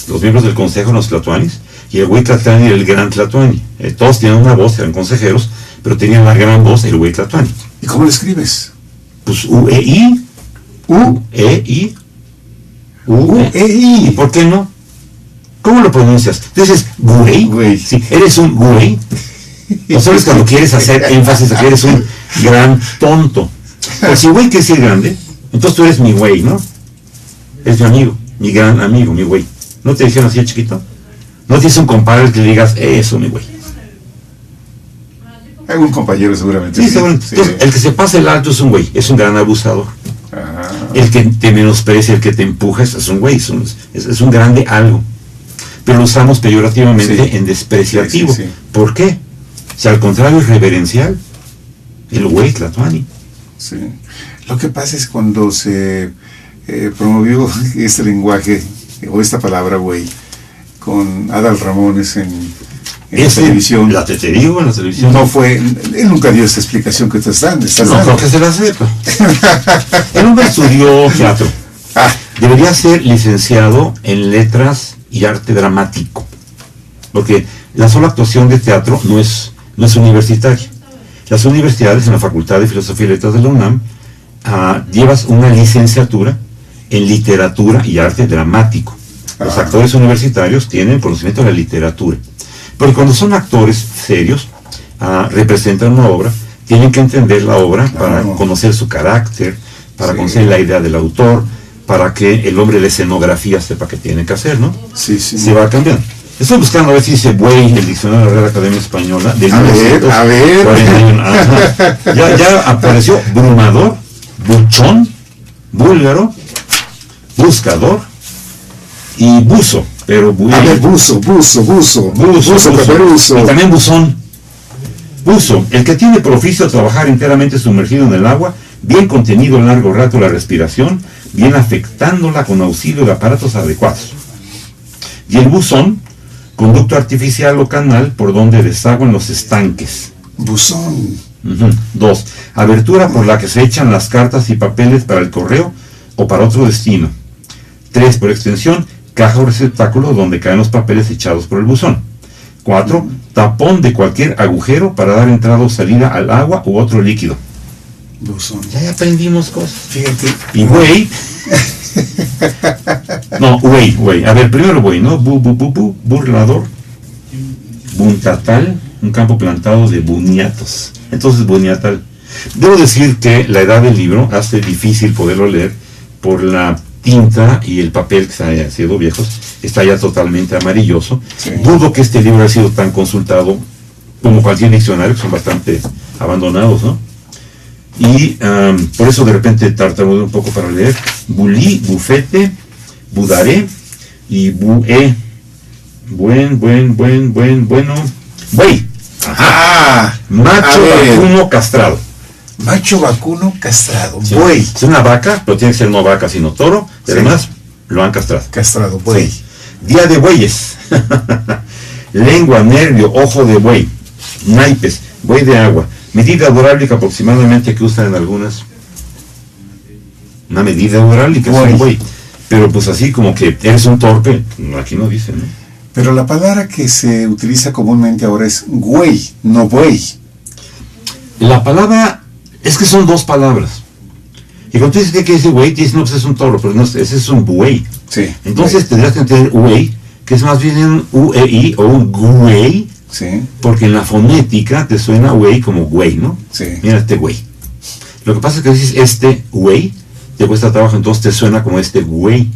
Speaker 3: los miembros del consejo, los tlatoanis, y el güey Tlatoani era el gran Tlatoani. Todos tenían una voz, eran consejeros, pero tenían la gran voz, el güey Tlatoani.
Speaker 2: ¿Y cómo lo escribes?
Speaker 3: Pues U-E-I. U-E-I.
Speaker 2: U-E-I.
Speaker 3: ¿Y por qué no? ¿Cómo lo pronuncias? Entonces, güey. Sí, eres un güey. No sabes cuando quieres hacer énfasis a que eres un gran tonto. Pues si güey quiere decir grande, entonces tú eres mi güey, ¿no? Es mi amigo, mi gran amigo, mi güey. ¿No te dijeron así de chiquito? No tienes un compadre que le digas, eso, mi güey.
Speaker 2: Algún compañero seguramente.
Speaker 3: Sí, seguramente. Sí. Entonces, el que se pasa el alto es un güey, es un gran abusador. El que te menosprecia, el que te empuja, es un güey, es un grande algo. Pero lo usamos peyorativamente en despreciativo.
Speaker 2: Sí.
Speaker 3: ¿Por qué? Si al contrario es reverencial, el güey Tlatoani.
Speaker 2: Sí. Lo que pasa es cuando se promovió este lenguaje, o esta palabra güey, con Adal Ramones en la televisión.
Speaker 3: Te digo, en la televisión.
Speaker 2: No fue, él nunca dio esta explicación que estás dando.
Speaker 3: No, creo que se la sepa. Él nunca estudió teatro. Debería ser licenciado en letras y arte dramático. Porque la sola actuación de teatro no es universitaria. Las universidades, en la Facultad de Filosofía y Letras de la UNAM, llevas una licenciatura en literatura y arte dramático. Los actores universitarios tienen conocimiento de la literatura. Pero cuando son actores serios, representan una obra, tienen que entender la obra para conocer su carácter, para conocer la idea del autor, para que el hombre de la escenografía sepa qué tiene que hacer, ¿no?
Speaker 2: Sí.
Speaker 3: Se va cambiando. Estoy buscando a ver si dice güey el diccionario de la Real Academia Española de
Speaker 2: a ver.
Speaker 3: Ya apareció brumador, buchón, búlgaro, buscador y buzo. Pero
Speaker 2: a ver, buzo,
Speaker 3: y también buzón. Buzo, el que tiene proficio a trabajar enteramente sumergido en el agua, bien contenido largo rato la respiración, bien afectándola con auxilio de aparatos adecuados. Y el buzón, conducto artificial o canal por donde desaguan los estanques.
Speaker 2: Buzón.
Speaker 3: 2. Abertura por la que se echan las cartas y papeles para el correo o para otro destino. 3. Por extensión, caja o receptáculo donde caen los papeles echados por el buzón. 4. Tapón de cualquier agujero para dar entrada o salida al agua u otro líquido.
Speaker 2: Buzón.
Speaker 3: Ya aprendimos cosas.
Speaker 2: Fíjate.
Speaker 3: Y güey. No, güey. A ver, primero güey, ¿no? Burlador. Buntatal, un campo plantado de buniatos. Entonces, buniatal. Debo decir que la edad del libro hace difícil poderlo leer por la tinta y el papel que se haya sido viejos. Está ya totalmente amarilloso.
Speaker 2: Sí.
Speaker 3: Dudo que este libro haya sido tan consultado como cualquier diccionario, que son bastante abandonados, ¿no? Y por eso de repente tartamudeo un poco para leer. Bulí, bufete, budaré y bué. Bueno. Buey.
Speaker 2: Ah,
Speaker 3: Macho vacuno castrado.
Speaker 2: Macho vacuno castrado.
Speaker 3: Sí.
Speaker 2: Buey.
Speaker 3: Es una vaca, pero tiene que ser no vaca, sino toro. Y
Speaker 2: Sí.
Speaker 3: además lo han castrado.
Speaker 2: Castrado, buey.
Speaker 3: Sí. Día de bueyes. Lengua, nervio, ojo de buey. Naipes, buey de agua. Medida hidráulica aproximadamente que usan en algunas. Una medida hidráulica es un buey. Pero pues así como que eres un torpe, aquí no dicen, ¿no?
Speaker 2: Pero la palabra que se utiliza comúnmente ahora es güey, no buey.
Speaker 3: La palabra, es que son dos palabras. Y cuando tú dices que ese güey, te dices, no, pues es un toro, pero no, ese es un buey.
Speaker 2: Sí.
Speaker 3: Entonces tendrás que entender güey, que es más bien un UEI o un güey,
Speaker 2: Sí,
Speaker 3: porque en la fonética te suena güey como güey, ¿no?
Speaker 2: sí.
Speaker 3: Mira este güey. Lo que pasa es que dices este güey, te cuesta trabajo, entonces te suena como este güey.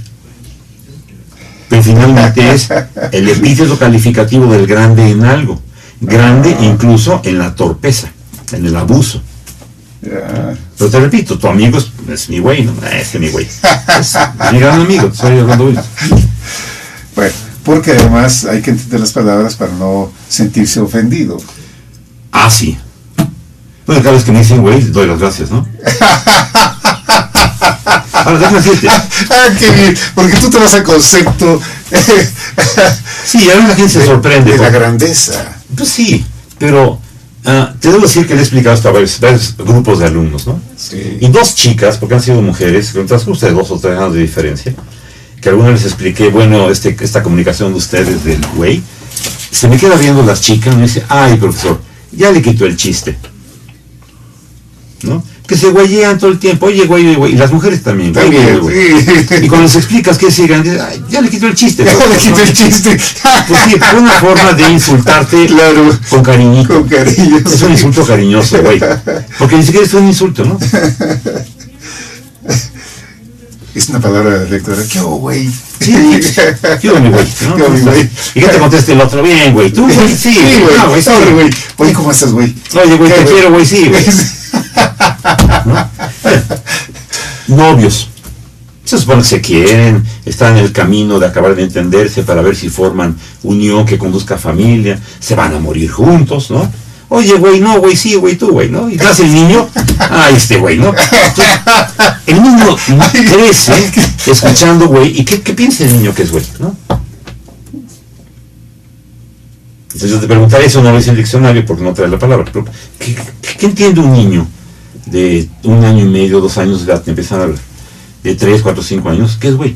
Speaker 3: Pero finalmente es el epíteto calificativo del grande en algo. Grande incluso en la torpeza, en el abuso.
Speaker 2: Ya.
Speaker 3: Pero te repito, tu amigo es mi güey, ¿no? Ese es mi güey. Es mi gran amigo, te estoy hablando hoy.
Speaker 2: Bueno, porque además hay que entender las palabras para no sentirse ofendido.
Speaker 3: Ah, sí. Bueno, cada vez que me dicen güey, les doy las gracias, ¿no? Ahora, déjame decirte.
Speaker 2: Ah, qué bien, porque tú te vas al concepto
Speaker 3: Sí, a veces la gente se sorprende.
Speaker 2: de la
Speaker 3: porque-
Speaker 2: grandeza.
Speaker 3: Pues sí, pero te debo decir que le he explicado esto a varios grupos de alumnos, ¿no?
Speaker 2: Sí.
Speaker 3: Y dos chicas, porque han sido mujeres, con el transcurso de 2 o 3 años de diferencia, que alguna les expliqué, bueno, esta comunicación de ustedes del güey, se me queda viendo las chicas y me dice, ay, profesor, ya le quito el chiste, ¿no? Que se güeyean todo el tiempo, oye, güey, y las mujeres también, güey,
Speaker 2: También,
Speaker 3: güey.
Speaker 2: sí.
Speaker 3: Y cuando les explicas que sigan, dicen, ay, ya le quito el chiste.
Speaker 2: Ya le
Speaker 3: profesor,
Speaker 2: quité
Speaker 3: ¿no?
Speaker 2: el chiste.
Speaker 3: Pues sí, fue una forma de insultarte
Speaker 2: Claro,
Speaker 3: con cariñito.
Speaker 2: con cariño.
Speaker 3: Es un insulto cariñoso, güey. Porque ni siquiera es un insulto, ¿no?
Speaker 2: Es una palabra lectora. ¿Qué hago, güey?
Speaker 3: Sí, ¿qué onda, mi güey? ¿No?
Speaker 2: ¿Qué onda, mi güey?
Speaker 3: ¿Y qué te conteste el otro? Bien, güey. ¿Tú, güey? Sí,
Speaker 2: güey.
Speaker 3: No, güey, sí.
Speaker 2: Oye, güey. Oye, ¿cómo estás, güey?
Speaker 3: Oye, güey,
Speaker 2: ¿Qué,
Speaker 3: te
Speaker 2: güey?
Speaker 3: quiero, güey, sí, güey. ¿No? Novios. Se supone que se quieren, están en el camino de acabar de entenderse para ver si forman unión que conduzca a familia, se van a morir juntos, ¿no? Oye, güey, no, güey, sí, güey, tú, güey, ¿no? Y nace el niño, este güey, ¿no? Entonces, el niño crece escuchando, güey, ¿y qué piensa el niño que es güey, no? Entonces yo te preguntaré, eso no lo dice el diccionario porque no trae la palabra, pero ¿qué entiende un niño de 1 año y medio, 2 años de edad que empiezan a hablar? De 3, 4, 5 años, ¿qué es güey?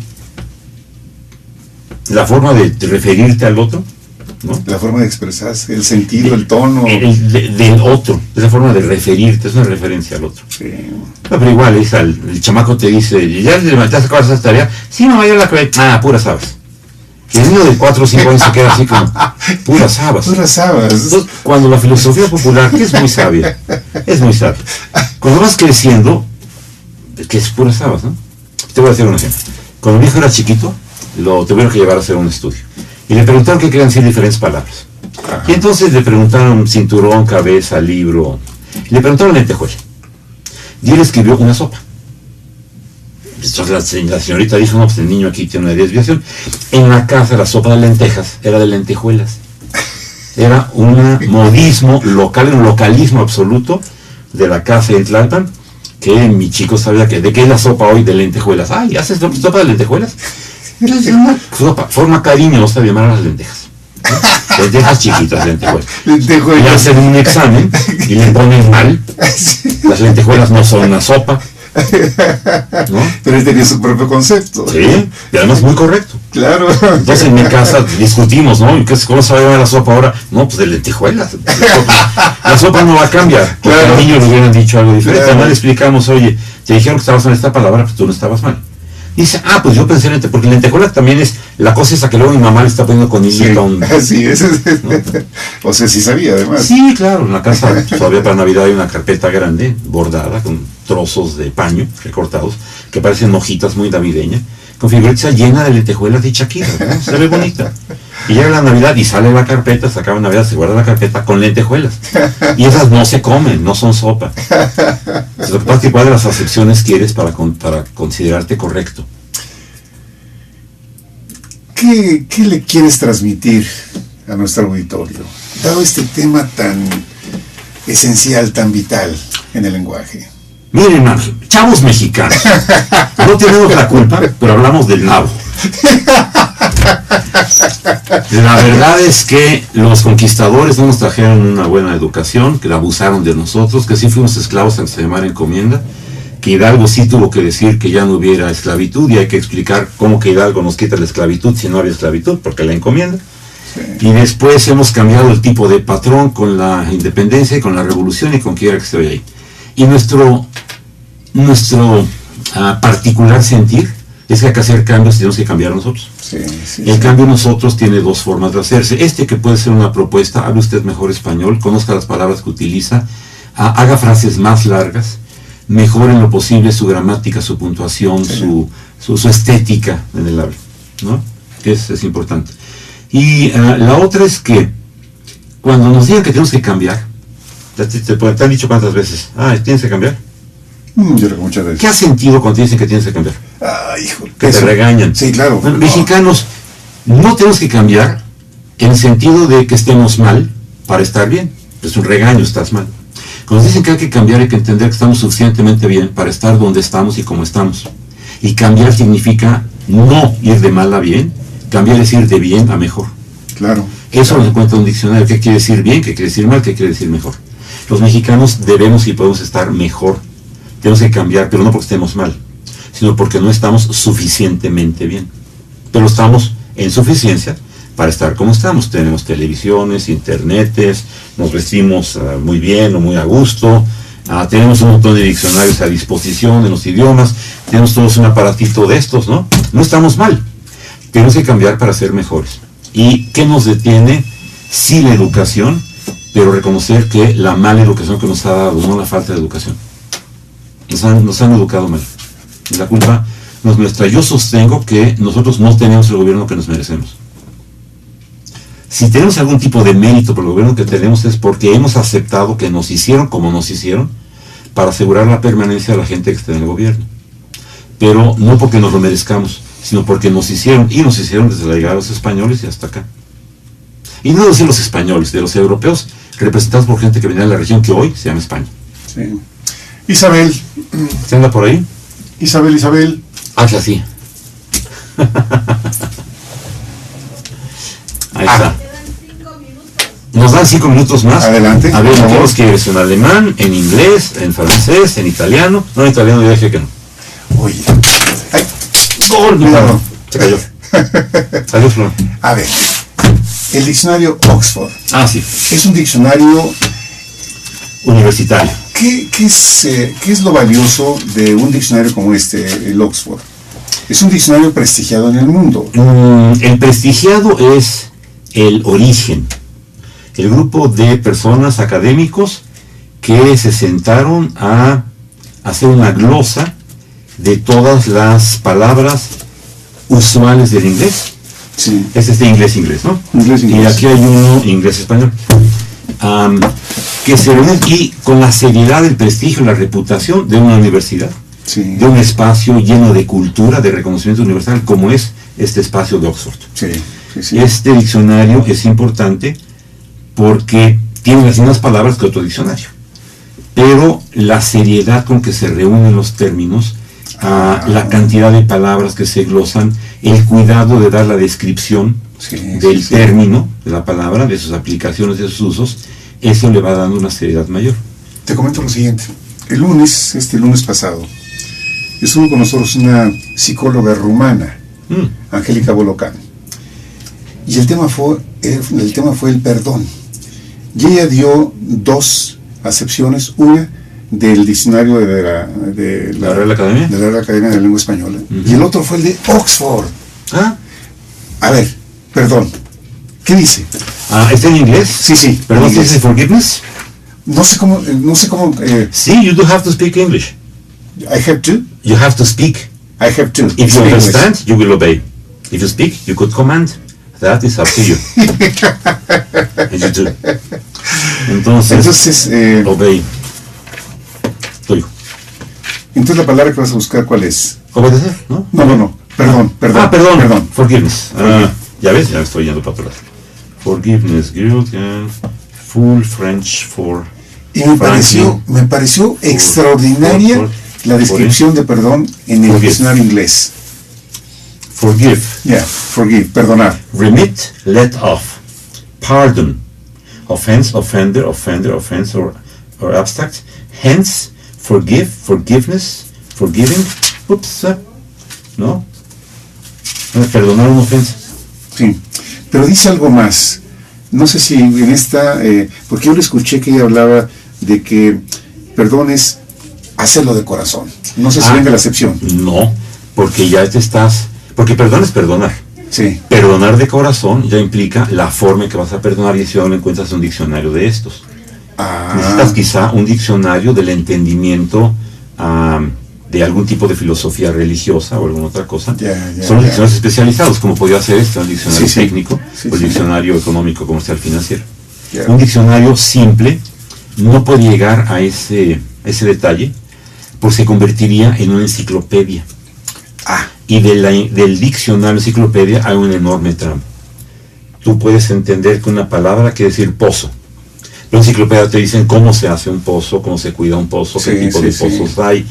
Speaker 3: La forma de referirte al otro, ¿no?
Speaker 2: La forma de expresarse, el sentido, el tono.
Speaker 3: Del otro, es la forma de referirte, es una referencia al otro.
Speaker 2: Sí.
Speaker 3: No, pero igual, el chamaco te dice, ¿ya te has acabado esa tarea? Sí, mamá, ya la acabé. Ah, puras habas. Y el niño de 4 o 5 años se queda así como, puras habas.
Speaker 2: Puras habas.
Speaker 3: Entonces, cuando la filosofía popular, que es muy sabia, cuando vas creciendo, que es puras habas, ¿no? Te voy a hacer un ejemplo. Cuando mi hijo era chiquito, lo tuvieron que llevar a hacer un estudio. Y le preguntaron qué querían decir diferentes palabras.
Speaker 2: Ajá.
Speaker 3: Y entonces le preguntaron cinturón, cabeza, libro. Y le preguntaron lentejuela. Y él escribió una sopa. Entonces la señorita dijo, no, pues el niño aquí tiene una desviación. En la casa la sopa de lentejas era de lentejuelas. Era un modismo local, un localismo absoluto de la casa de Tlalpan, que mi chico sabía que de qué es la sopa hoy de lentejuelas. Ay, ¿haces sopa de lentejuelas? Entonces, una forma cariñosa de llamar a las lentejas, ¿no? Lentejas chiquitas, lentejuelas. Le
Speaker 2: Lentejuelas.
Speaker 3: hacen un examen y le ponen mal. Las lentejuelas no son una sopa, ¿no?
Speaker 2: Pero él tenía su propio concepto.
Speaker 3: Sí, y además muy correcto.
Speaker 2: Claro.
Speaker 3: Entonces en mi casa discutimos, ¿no? ¿Cómo se va a llamar la sopa ahora? No, pues de lentejuelas. La sopa no va a cambiar, porque
Speaker 2: Claro.
Speaker 3: al niño le hubieran dicho algo diferente.
Speaker 2: Claro.
Speaker 3: Además le explicamos, oye, te dijeron que estabas en esta palabra, pero tú no estabas mal. Dice, pues yo pensé en lentejuelas, porque lentejuelas también es la cosa esa que luego mi mamá le está poniendo con
Speaker 2: Sí,
Speaker 3: hilita.
Speaker 2: así es. O sea, sí sabía además.
Speaker 3: Sí, claro, en la casa todavía para Navidad hay una carpeta grande, bordada, con trozos de paño recortados que parecen hojitas muy navideñas, con figuritas llena de lentejuelas y chaquitas, ¿no? Se ve bonita. Y llega la Navidad y sale la carpeta, se acaba Navidad, se guarda la carpeta con lentejuelas. Y esas no se comen, no son sopa. Entonces, lo que pasa es que cuál de las acepciones quieres para considerarte correcto.
Speaker 2: ¿Qué le quieres transmitir a nuestro auditorio, dado este tema tan esencial, tan vital en el lenguaje?
Speaker 3: Miren, chavos mexicanos, no tenemos la culpa, pero hablamos del nabo. La verdad es que los conquistadores no nos trajeron una buena educación, que abusaron de nosotros, que sí fuimos esclavos antes de llamar encomienda, que Hidalgo sí tuvo que decir que ya no hubiera esclavitud, y hay que explicar cómo que Hidalgo nos quita la esclavitud si no había esclavitud, porque la encomienda. Sí. Y después hemos cambiado el tipo de patrón con la independencia y con la revolución y con quiera que esté hoy ahí. Y nuestro particular sentir es que hay que hacer cambios y tenemos que cambiar nosotros. El cambio nosotros tiene dos formas de hacerse. Que puede ser una propuesta: hable usted mejor español, conozca las palabras que utiliza, haga frases más largas, mejore en lo posible su gramática, su puntuación, su estética en el habla, ¿no? Que es importante. Y la otra es que cuando nos digan que tenemos que cambiar, te han dicho cuántas veces, ¿tienes que cambiar?
Speaker 2: Yo creo que muchas veces.
Speaker 3: ¿Qué has sentido cuando te dicen que tienes que cambiar?
Speaker 2: Hijo,
Speaker 3: que te regañan.
Speaker 2: Sí, claro.
Speaker 3: Bueno, mexicanos, no tenemos que cambiar en el sentido de que estemos mal para estar bien. Es un regaño, estás mal. Cuando dicen que hay que cambiar, hay que entender que estamos suficientemente bien para estar donde estamos y como estamos. Y cambiar significa no ir de mal a bien, cambiar es ir de bien a mejor.
Speaker 2: Claro.
Speaker 3: Eso lo encuentra un diccionario. ¿Qué quiere decir bien? ¿Qué quiere decir mal? ¿Qué quiere decir mejor? Los mexicanos debemos y podemos estar mejor. Tenemos que cambiar, pero no porque estemos mal, sino porque no estamos suficientemente bien. Pero estamos en suficiencia para estar como estamos. Tenemos televisiones, internetes, nos vestimos muy bien o muy a gusto, tenemos un montón de diccionarios a disposición en los idiomas, tenemos todos un aparatito de estos, ¿no? No estamos mal. Tenemos que cambiar para ser mejores. ¿Y qué nos detiene? Sí, la educación, pero reconocer que la mala educación que nos ha dado, no la falta de educación. Nos han educado mal. Y la culpa no es nuestra. Yo sostengo que nosotros no tenemos el gobierno que nos merecemos. Si tenemos algún tipo de mérito por el gobierno que tenemos, es porque hemos aceptado que nos hicieron como nos hicieron para asegurar la permanencia de la gente que está en el gobierno. Pero no porque nos lo merezcamos, sino porque nos hicieron, y nos hicieron desde la llegada de los españoles y hasta acá. Y no de los españoles, de los europeos, representados por gente que venía de la región que hoy se llama España.
Speaker 2: Sí. Isabel.
Speaker 3: ¿Se anda por ahí?
Speaker 2: Isabel.
Speaker 3: Hazla así. Ahí está. Nos dan 5 minutos más.
Speaker 2: Adelante.
Speaker 3: A ver, ¿qué nos quieres? ¿En alemán, en inglés, en francés, en italiano? No, en italiano yo dije que no.
Speaker 2: Oye. Ay.
Speaker 3: ¡Gol! No. Se cayó. Adiós, Flor.
Speaker 2: A ver. El diccionario Oxford.
Speaker 3: Sí.
Speaker 2: Es un diccionario
Speaker 3: universitario.
Speaker 2: ¿Qué es lo valioso de un diccionario como el Oxford? Es un diccionario prestigiado en el mundo.
Speaker 3: El prestigiado es el origen. El grupo de personas académicos que se sentaron a hacer una glosa de todas las palabras usuales del inglés.
Speaker 2: Sí.
Speaker 3: Es inglés, ¿no?
Speaker 2: Inglés.
Speaker 3: Y aquí hay uno inglés-español. Que se reúnen y con la seriedad, el prestigio, la reputación de una universidad, de un espacio lleno de cultura, de reconocimiento universal, como es este espacio de Oxford.
Speaker 2: Sí.
Speaker 3: Este diccionario es importante porque tiene las mismas palabras que otro diccionario, pero la seriedad con que se reúnen los términos, la cantidad de palabras que se glosan, el cuidado de dar la descripción del término, de la palabra, de sus aplicaciones, de sus usos, eso le va dando una seriedad mayor.
Speaker 2: Te comento lo siguiente. El lunes pasado, estuvo con nosotros una psicóloga rumana, Angélica Bolocán, y el tema fue el perdón. Y ella dio 2 acepciones, una del diccionario de la
Speaker 3: Real Academia
Speaker 2: de la Lengua Española, y el otro fue el de Oxford. A ver, perdón, ¿qué dice?
Speaker 3: ¿Está en inglés?
Speaker 2: Sí.
Speaker 3: ¿Pero no dice forgiveness?
Speaker 2: No sé cómo.
Speaker 3: Sí, you do have to speak English.
Speaker 2: I have to.
Speaker 3: You have to speak.
Speaker 2: I have to.
Speaker 3: If you
Speaker 2: Speak
Speaker 3: understand, you will obey. If you speak, you could command. That is up to you. And you do. Entonces, obey. Tuyo.
Speaker 2: Entonces la palabra que vas a buscar, ¿cuál es?
Speaker 3: Obedecer, ¿no?
Speaker 2: No. Perdón.
Speaker 3: Perdón. Forgiveness. Ya ves, ya me estoy yendo para atrás. Forgiveness, guilt, and full French for...
Speaker 2: Y me pareció extraordinaria la descripción de perdón en el diccionario inglés.
Speaker 3: Forgive.
Speaker 2: Yeah, forgive, perdonar.
Speaker 3: Remit, let off. Pardon. Offense, offender, offense, or abstract. Hence, forgive, forgiveness, forgiving. Oops, ¿no? Perdonar una ofensa.
Speaker 2: Sí, pero dice algo más. No sé si en esta, porque yo le escuché que ella hablaba de que perdón es hacerlo de corazón. No sé si venga la acepción.
Speaker 3: No, porque ya porque perdón es perdonar.
Speaker 2: Sí.
Speaker 3: Perdonar de corazón ya implica la forma en que vas a perdonar, y si no encuentras un diccionario de estos. Necesitas quizá un diccionario del entendimiento de algún tipo de filosofía religiosa o alguna otra cosa. Son los diccionarios especializados, como podría ser un diccionario técnico o el diccionario económico, comercial, financiero. Un diccionario simple no puede llegar a ese detalle, porque se convertiría en una enciclopedia. Y del diccionario enciclopedia hay un enorme tramo. Tú puedes entender que una palabra quiere decir pozo. Los enciclopedias te dicen cómo se hace un pozo, cómo se cuida un pozo, qué tipo de pozos hay,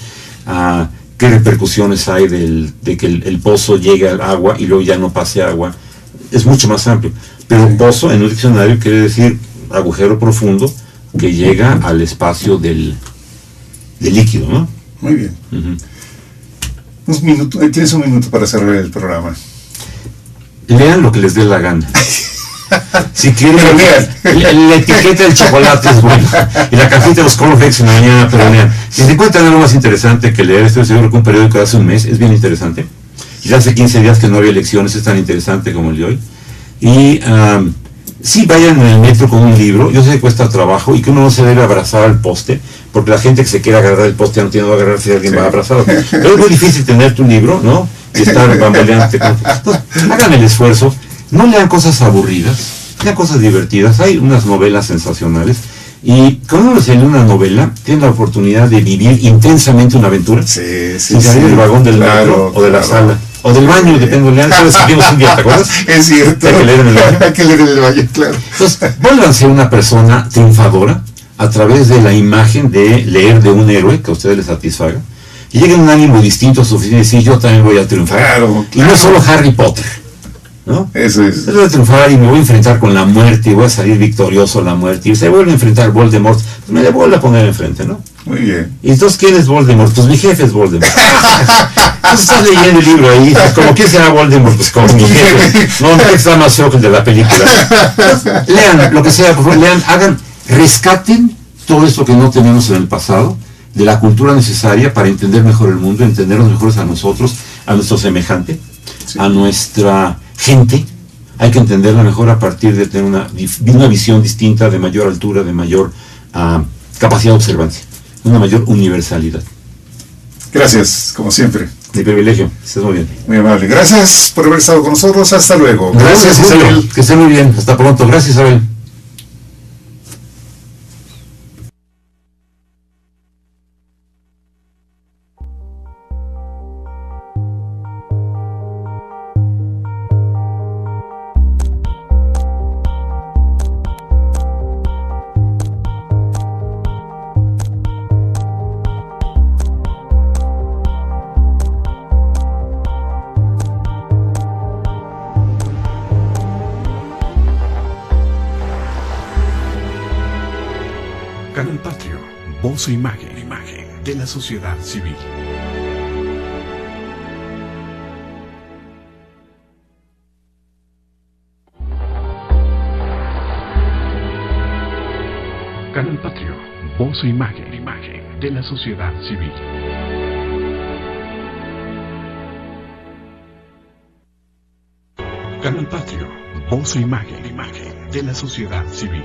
Speaker 3: qué repercusiones hay de que el pozo llegue al agua y luego ya no pase agua. Es mucho más amplio. Pero pozo en un diccionario quiere decir agujero profundo que llega al espacio del líquido, ¿no?
Speaker 2: Muy bien. Tienes un minuto para cerrar el programa.
Speaker 3: Lean lo que les dé la gana. Si quieren, la etiqueta del chocolate es buena, y la cajita de los cornflakes en la mañana, pero lean. Si se encuentran algo más interesante que leer, estoy seguro que un periódico de hace un mes es bien interesante. Y hace 15 días que no había elecciones, es tan interesante como el de hoy. Y sí, vayan en el metro con un libro. Yo sé que cuesta trabajo y que uno no se debe abrazar al poste, porque la gente que se quiere agarrar el poste no tiene que agarrar si alguien va abrazado. Pero es muy difícil tener tu libro, ¿no? Y estar bamboleante. Entonces, hagan el esfuerzo. No lean cosas aburridas, lean cosas divertidas. Hay unas novelas sensacionales. Y cuando uno se lee una novela, tiene la oportunidad de vivir intensamente una aventura. sin salir del vagón del metro o de la sala. O del baño, depende, lean, ¿sabes? Un día, ¿te acuerdas?
Speaker 2: Es cierto.
Speaker 3: Hay que leer en el baño.
Speaker 2: Hay que leer en el baño, claro.
Speaker 3: Entonces, vuélvanse una persona triunfadora a través de la imagen de leer de un héroe que a ustedes les satisfaga. Y lleguen un ánimo distinto a su oficina y decir, yo también voy a triunfar.
Speaker 2: Claro.
Speaker 3: Y no solo Harry Potter, ¿no?
Speaker 2: Eso es.
Speaker 3: Yo voy a triunfar y me voy a enfrentar con la muerte y voy a salir victorioso a la muerte. Y se vuelve a enfrentar Voldemort, pues me le vuelve a poner enfrente, ¿no?
Speaker 2: Muy bien.
Speaker 3: ¿Y entonces quién es Voldemort? Pues mi jefe es Voldemort. Entonces estás leyendo el libro ahí, como quién será Voldemort, pues como mi jefe. No está más feo que el de la película. Entonces, lean lo que sea, por favor, lean, rescaten todo esto que no tenemos en el pasado, de la cultura necesaria para entender mejor el mundo, entendernos mejores a nosotros, a nuestro semejante, a nuestra gente. Hay que entenderla mejor a partir de tener una visión distinta, de mayor altura, de mayor capacidad de observancia, una mayor universalidad.
Speaker 2: Gracias, como siempre.
Speaker 3: Mi privilegio, estés muy bien.
Speaker 2: Muy amable. Gracias por haber estado con nosotros. Hasta luego.
Speaker 3: Gracias, Isabel. Que esté muy bien. Hasta pronto. Gracias, Isabel.
Speaker 1: Canal Patrio, voz e imagen de la sociedad civil. Canal Patrio, voz e imagen de la sociedad civil. Canal Patrio, voz e imagen de la sociedad civil.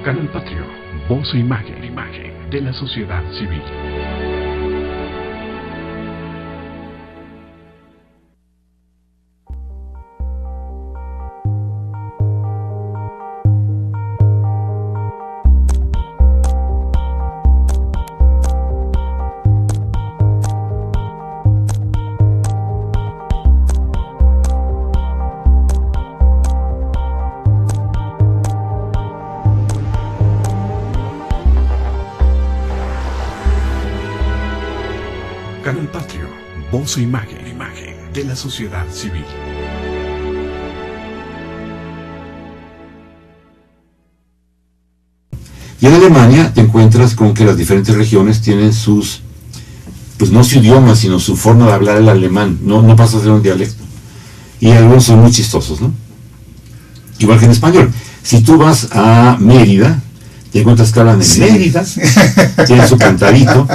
Speaker 1: Canal Patrio, voz e imagen de la sociedad civil. Canal Patrio, voz e imagen de la sociedad civil.
Speaker 3: Y en Alemania te encuentras con que las diferentes regiones tienen sus, pues no su idioma, sino su forma de hablar el alemán, no pasa a ser un dialecto. Y algunos son muy chistosos, ¿no? Igual que en español. Si tú vas a Mérida, te encuentras que hablan en Mérida, tienen su cantadito.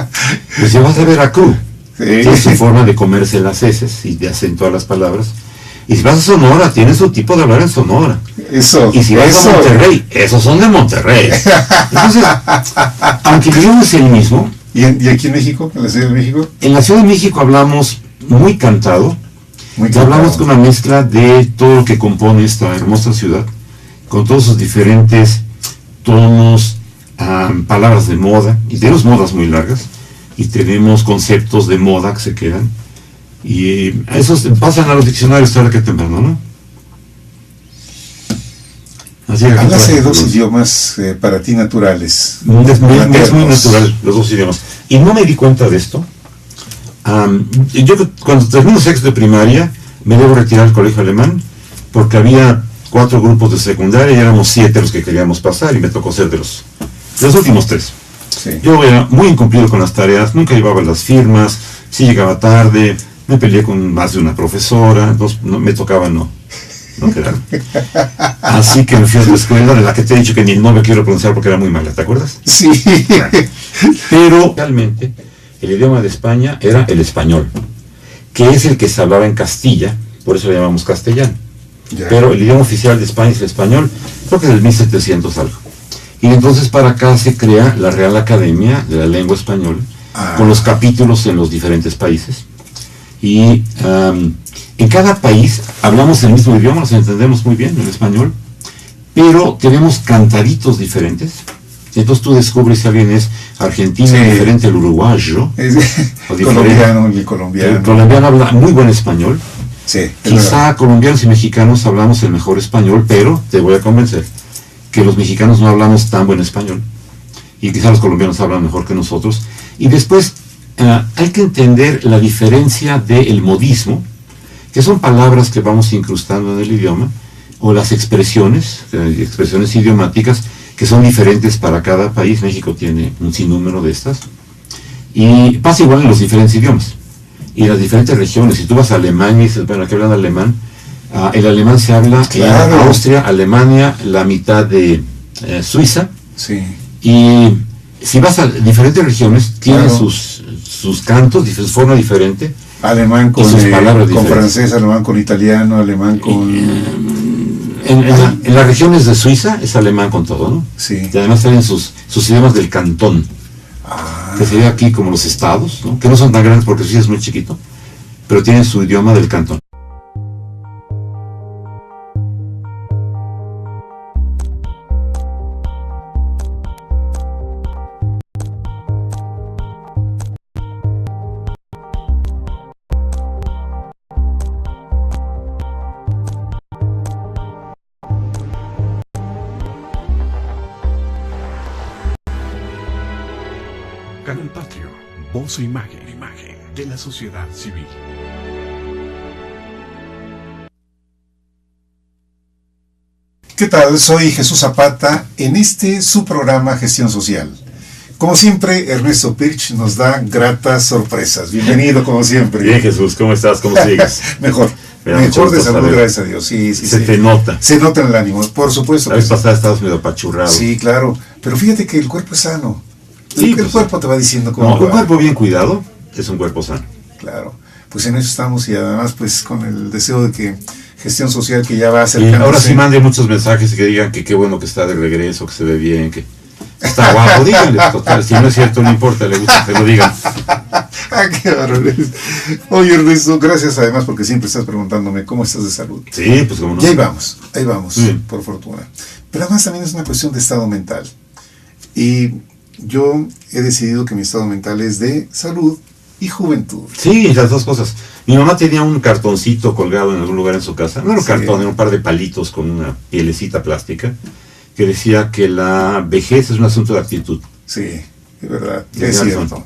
Speaker 3: Pues si vas a Veracruz, tiene su forma de comerse las heces y de acentuar las palabras. Y si vas a Sonora, tiene su tipo de hablar en Sonora. Y si vas a Monterrey, esos son de Monterrey. Entonces, aunque el idioma es el mismo.
Speaker 2: ¿Y aquí en México, en la Ciudad de México?
Speaker 3: En la Ciudad de México hablamos muy cantado. Hablamos con una mezcla de todo lo que compone esta hermosa ciudad, con todos sus diferentes tonos, palabras de moda, y tenemos modas muy largas. Y tenemos conceptos de moda que se quedan. Y esos pasan a los diccionarios tarde que temprano, ¿no?
Speaker 2: Hablas de dos idiomas para ti naturales.
Speaker 3: Es muy natural, los dos idiomas. Y no me di cuenta de esto. Yo cuando termino sexto de primaria, me debo retirar al colegio alemán, porque había 4 grupos de secundaria y éramos 7 los que queríamos pasar, y me tocó ser de los últimos 3. Sí. Yo era muy incumplido con las tareas, nunca llevaba las firmas, sí llegaba tarde, me peleé con más de una profesora, entonces me tocaba no quedarme. Así que me fui a la escuela, de la que te he dicho que ni no me quiero pronunciar porque era muy mala, ¿te acuerdas?
Speaker 2: Sí.
Speaker 3: Pero realmente el idioma de España era el español, que es el que se hablaba en Castilla, por eso le llamamos castellano. Ya. Pero el idioma oficial de España es el español, creo que es del 1700 algo. Y entonces para acá se crea la Real Academia de la Lengua Española, con los capítulos en los diferentes países. Y en cada país hablamos el mismo idioma, nos entendemos muy bien el español, pero tenemos cantaditos diferentes. Entonces tú descubres si alguien es argentino, diferente al uruguayo, o
Speaker 2: colombiano. El
Speaker 3: colombiano habla muy buen español.
Speaker 2: Sí,
Speaker 3: quizá colombianos y mexicanos hablamos el mejor español, pero te voy a convencer que los mexicanos no hablamos tan buen español, y quizá los colombianos hablan mejor que nosotros. Y después hay que entender la diferencia del modismo, que son palabras que vamos incrustando en el idioma, o las expresiones idiomáticas, que son diferentes para cada país. México tiene un sinnúmero de estas, y pasa igual en los diferentes idiomas, y en las diferentes regiones. Si tú vas a Alemania y dices, bueno, aquí hablan alemán, el alemán se habla en Austria, Alemania, la mitad de Suiza.
Speaker 2: Sí.
Speaker 3: Y si vas a diferentes regiones, tienen sus cantos, su forma diferente.
Speaker 2: Alemán con francés, alemán con italiano, alemán con...
Speaker 3: En las regiones de Suiza es alemán con todo, ¿no?
Speaker 2: Sí.
Speaker 3: Y además tienen sus idiomas del cantón, que sería aquí como los estados, ¿no? Que no son tan grandes porque Suiza es muy chiquito, pero tienen su idioma del cantón.
Speaker 1: Canal Patrio, voz e imagen de la sociedad civil.
Speaker 2: ¿Qué tal? Soy Jesús Zapata en su programa Gestión Social. Como siempre, Ernesto Pirch nos da gratas sorpresas. Bienvenido, como siempre.
Speaker 3: Bien, Jesús, ¿cómo estás? ¿Cómo sigues?
Speaker 2: Mejor de salud, gracias a Dios. Sí,
Speaker 3: se te nota.
Speaker 2: Se nota en el ánimo, por supuesto.
Speaker 3: La vez pasada estabas medio apachurrado.
Speaker 2: Sí, claro. Pero fíjate que el cuerpo es sano.
Speaker 3: Sí,
Speaker 2: el cuerpo te va diciendo cómo.
Speaker 3: Un cuerpo bien cuidado es un cuerpo sano.
Speaker 2: Claro. Pues en eso estamos, y además pues con el deseo de que gestión social que ya va
Speaker 3: Y
Speaker 2: acercándose.
Speaker 3: ahora sí mande muchos mensajes que digan que qué bueno que está de regreso, que se ve bien, que está guapo, díganle, total, si no es cierto, no importa, le gusta que lo digan.
Speaker 2: Ah, qué barbaridad. Oye, Ernesto, gracias además porque siempre estás preguntándome cómo estás de salud.
Speaker 3: Sí, pues como no.
Speaker 2: Y ahí vamos,
Speaker 3: Sí.
Speaker 2: por fortuna. Pero además también es una cuestión de estado mental. Y yo he decidido que mi estado mental es de salud y juventud.
Speaker 3: Sí, las dos cosas. Mi mamá tenía un cartoncito colgado en algún lugar en su casa. No era un
Speaker 2: Sí.
Speaker 3: cartón, era un par de palitos con una pielecita plástica que decía que la vejez es un asunto de actitud.
Speaker 2: Sí, es verdad,
Speaker 3: Tienes
Speaker 2: es
Speaker 3: razón.
Speaker 2: cierto.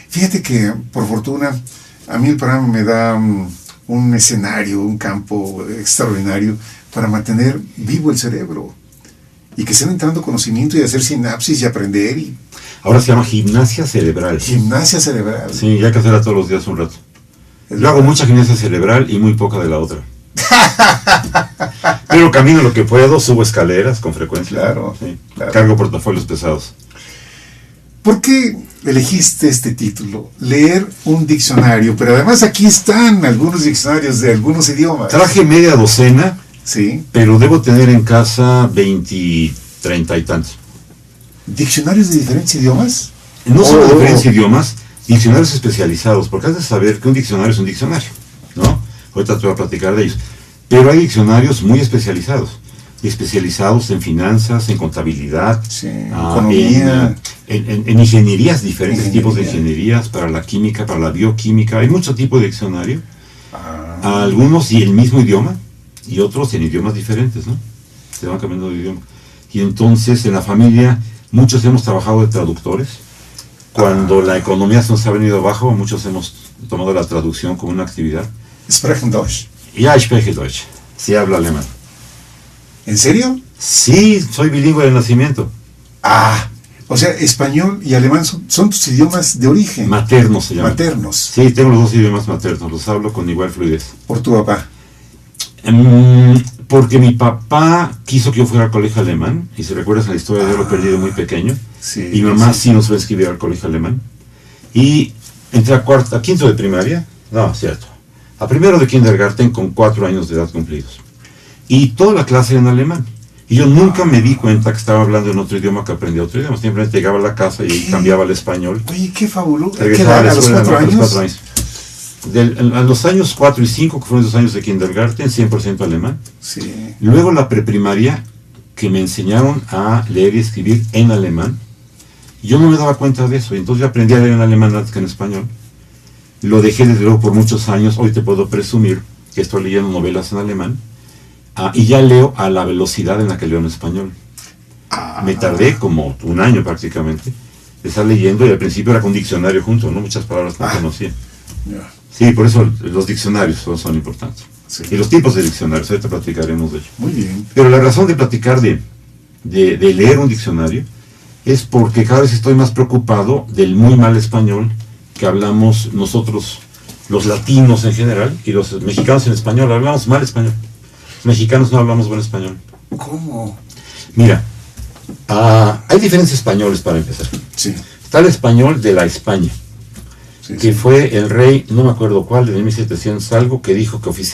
Speaker 2: Fíjate que, por fortuna, a mí el programa me da un escenario, un campo extraordinario para mantener vivo el cerebro y que estén entrando conocimiento y hacer sinapsis y aprender y
Speaker 3: Ahora se llama gimnasia cerebral.
Speaker 2: gimnasia cerebral.
Speaker 3: Sí, ya hay que hacerla todos los días un rato.
Speaker 2: Es
Speaker 3: Yo hago
Speaker 2: verdad.
Speaker 3: mucha gimnasia cerebral y muy poca de la otra. Pero camino lo que puedo, subo escaleras con frecuencia.
Speaker 2: Claro,
Speaker 3: Sí.
Speaker 2: claro.
Speaker 3: Cargo portafolios pesados.
Speaker 2: ¿Por qué elegiste este título? Leer un diccionario, pero además aquí están algunos diccionarios de algunos idiomas.
Speaker 3: Traje media docena,
Speaker 2: Sí,
Speaker 3: pero debo tener en casa 20, 30 y tantos.
Speaker 2: diccionarios de diferentes idiomas.
Speaker 3: No solo
Speaker 2: Oh.
Speaker 3: diferentes idiomas, diccionarios especializados, porque has de saber que un diccionario es un diccionario, ¿no? Ahorita te voy a platicar de ellos. Pero hay diccionarios muy especializados, y especializados en finanzas, en contabilidad,
Speaker 2: Sí, economía.
Speaker 3: en ingenierías, diferentes
Speaker 2: Ingeniería.
Speaker 3: tipos de ingenierías, para la química, para la bioquímica. Hay mucho tipo de diccionario,
Speaker 2: Ah,
Speaker 3: algunos y el mismo idioma, y otros en idiomas diferentes, ¿no? Se van cambiando de idioma. Y entonces en la familia muchos hemos trabajado de traductores. Cuando la economía se nos ha venido abajo, muchos hemos tomado la traducción como una actividad.
Speaker 2: Sprechen Deutsch.
Speaker 3: Ja, ich spreche Deutsch. Sí hablo alemán.
Speaker 2: ¿En serio?
Speaker 3: Sí, soy bilingüe de nacimiento.
Speaker 2: Ah, o sea, español y alemán son tus idiomas de origen.
Speaker 3: Materno se llama.
Speaker 2: Maternos.
Speaker 3: Sí, tengo los dos idiomas maternos, los hablo con igual fluidez.
Speaker 2: Por tu papá.
Speaker 3: Porque mi papá quiso que yo fuera al colegio alemán, y si recuerdas la historia, yo lo perdí de muy pequeño.
Speaker 2: Sí.
Speaker 3: Y mi mamá sí nos fue a escribir al colegio alemán. Y entré a quinto de primaria, no, cierto, a primero de kindergarten con 4 años de edad cumplidos. Y toda la clase era en alemán. Y yo nunca me di cuenta que estaba hablando en otro idioma, que aprendía otro idioma. Simplemente llegaba a la casa y
Speaker 2: ¿Qué?
Speaker 3: cambiaba al español.
Speaker 2: Oye, qué fabuloso. ¿Qué
Speaker 3: Regresaba
Speaker 2: edad?
Speaker 3: a la
Speaker 2: ¿A los
Speaker 3: escuela,
Speaker 2: 4
Speaker 3: ¿no? A los
Speaker 2: años?
Speaker 3: 4 años. A los años 4 y 5, que fueron esos años de kindergarten, 100% alemán.
Speaker 2: Sí.
Speaker 3: Luego la preprimaria, que me enseñaron a leer y escribir en alemán. Yo no me daba cuenta de eso, y entonces yo aprendí a leer en alemán antes que en español. Lo dejé desde luego por muchos años. Hoy te puedo presumir que estoy leyendo novelas en alemán, y ya leo a la velocidad en la que leo en español. Me tardé como 1 año prácticamente de estar leyendo, y al principio era con diccionario junto, ¿no? Muchas palabras no conocía.
Speaker 2: Ya.
Speaker 3: Sí, por eso los diccionarios son importantes.
Speaker 2: Sí.
Speaker 3: Y los tipos de diccionarios, ahorita platicaremos de ello.
Speaker 2: Muy bien.
Speaker 3: Pero la razón de platicar de leer un diccionario es porque cada vez estoy más preocupado del muy mal español que hablamos nosotros, los latinos en general, y los mexicanos en español. Hablamos mal español. Los mexicanos no hablamos buen español.
Speaker 2: ¿Cómo?
Speaker 3: Mira, hay diferentes españoles para empezar.
Speaker 2: Sí.
Speaker 3: Está el español de la España,
Speaker 2: Sí,
Speaker 3: que
Speaker 2: sí.
Speaker 3: fue el rey, no me acuerdo cuál, de 1700 algo, que dijo que oficialmente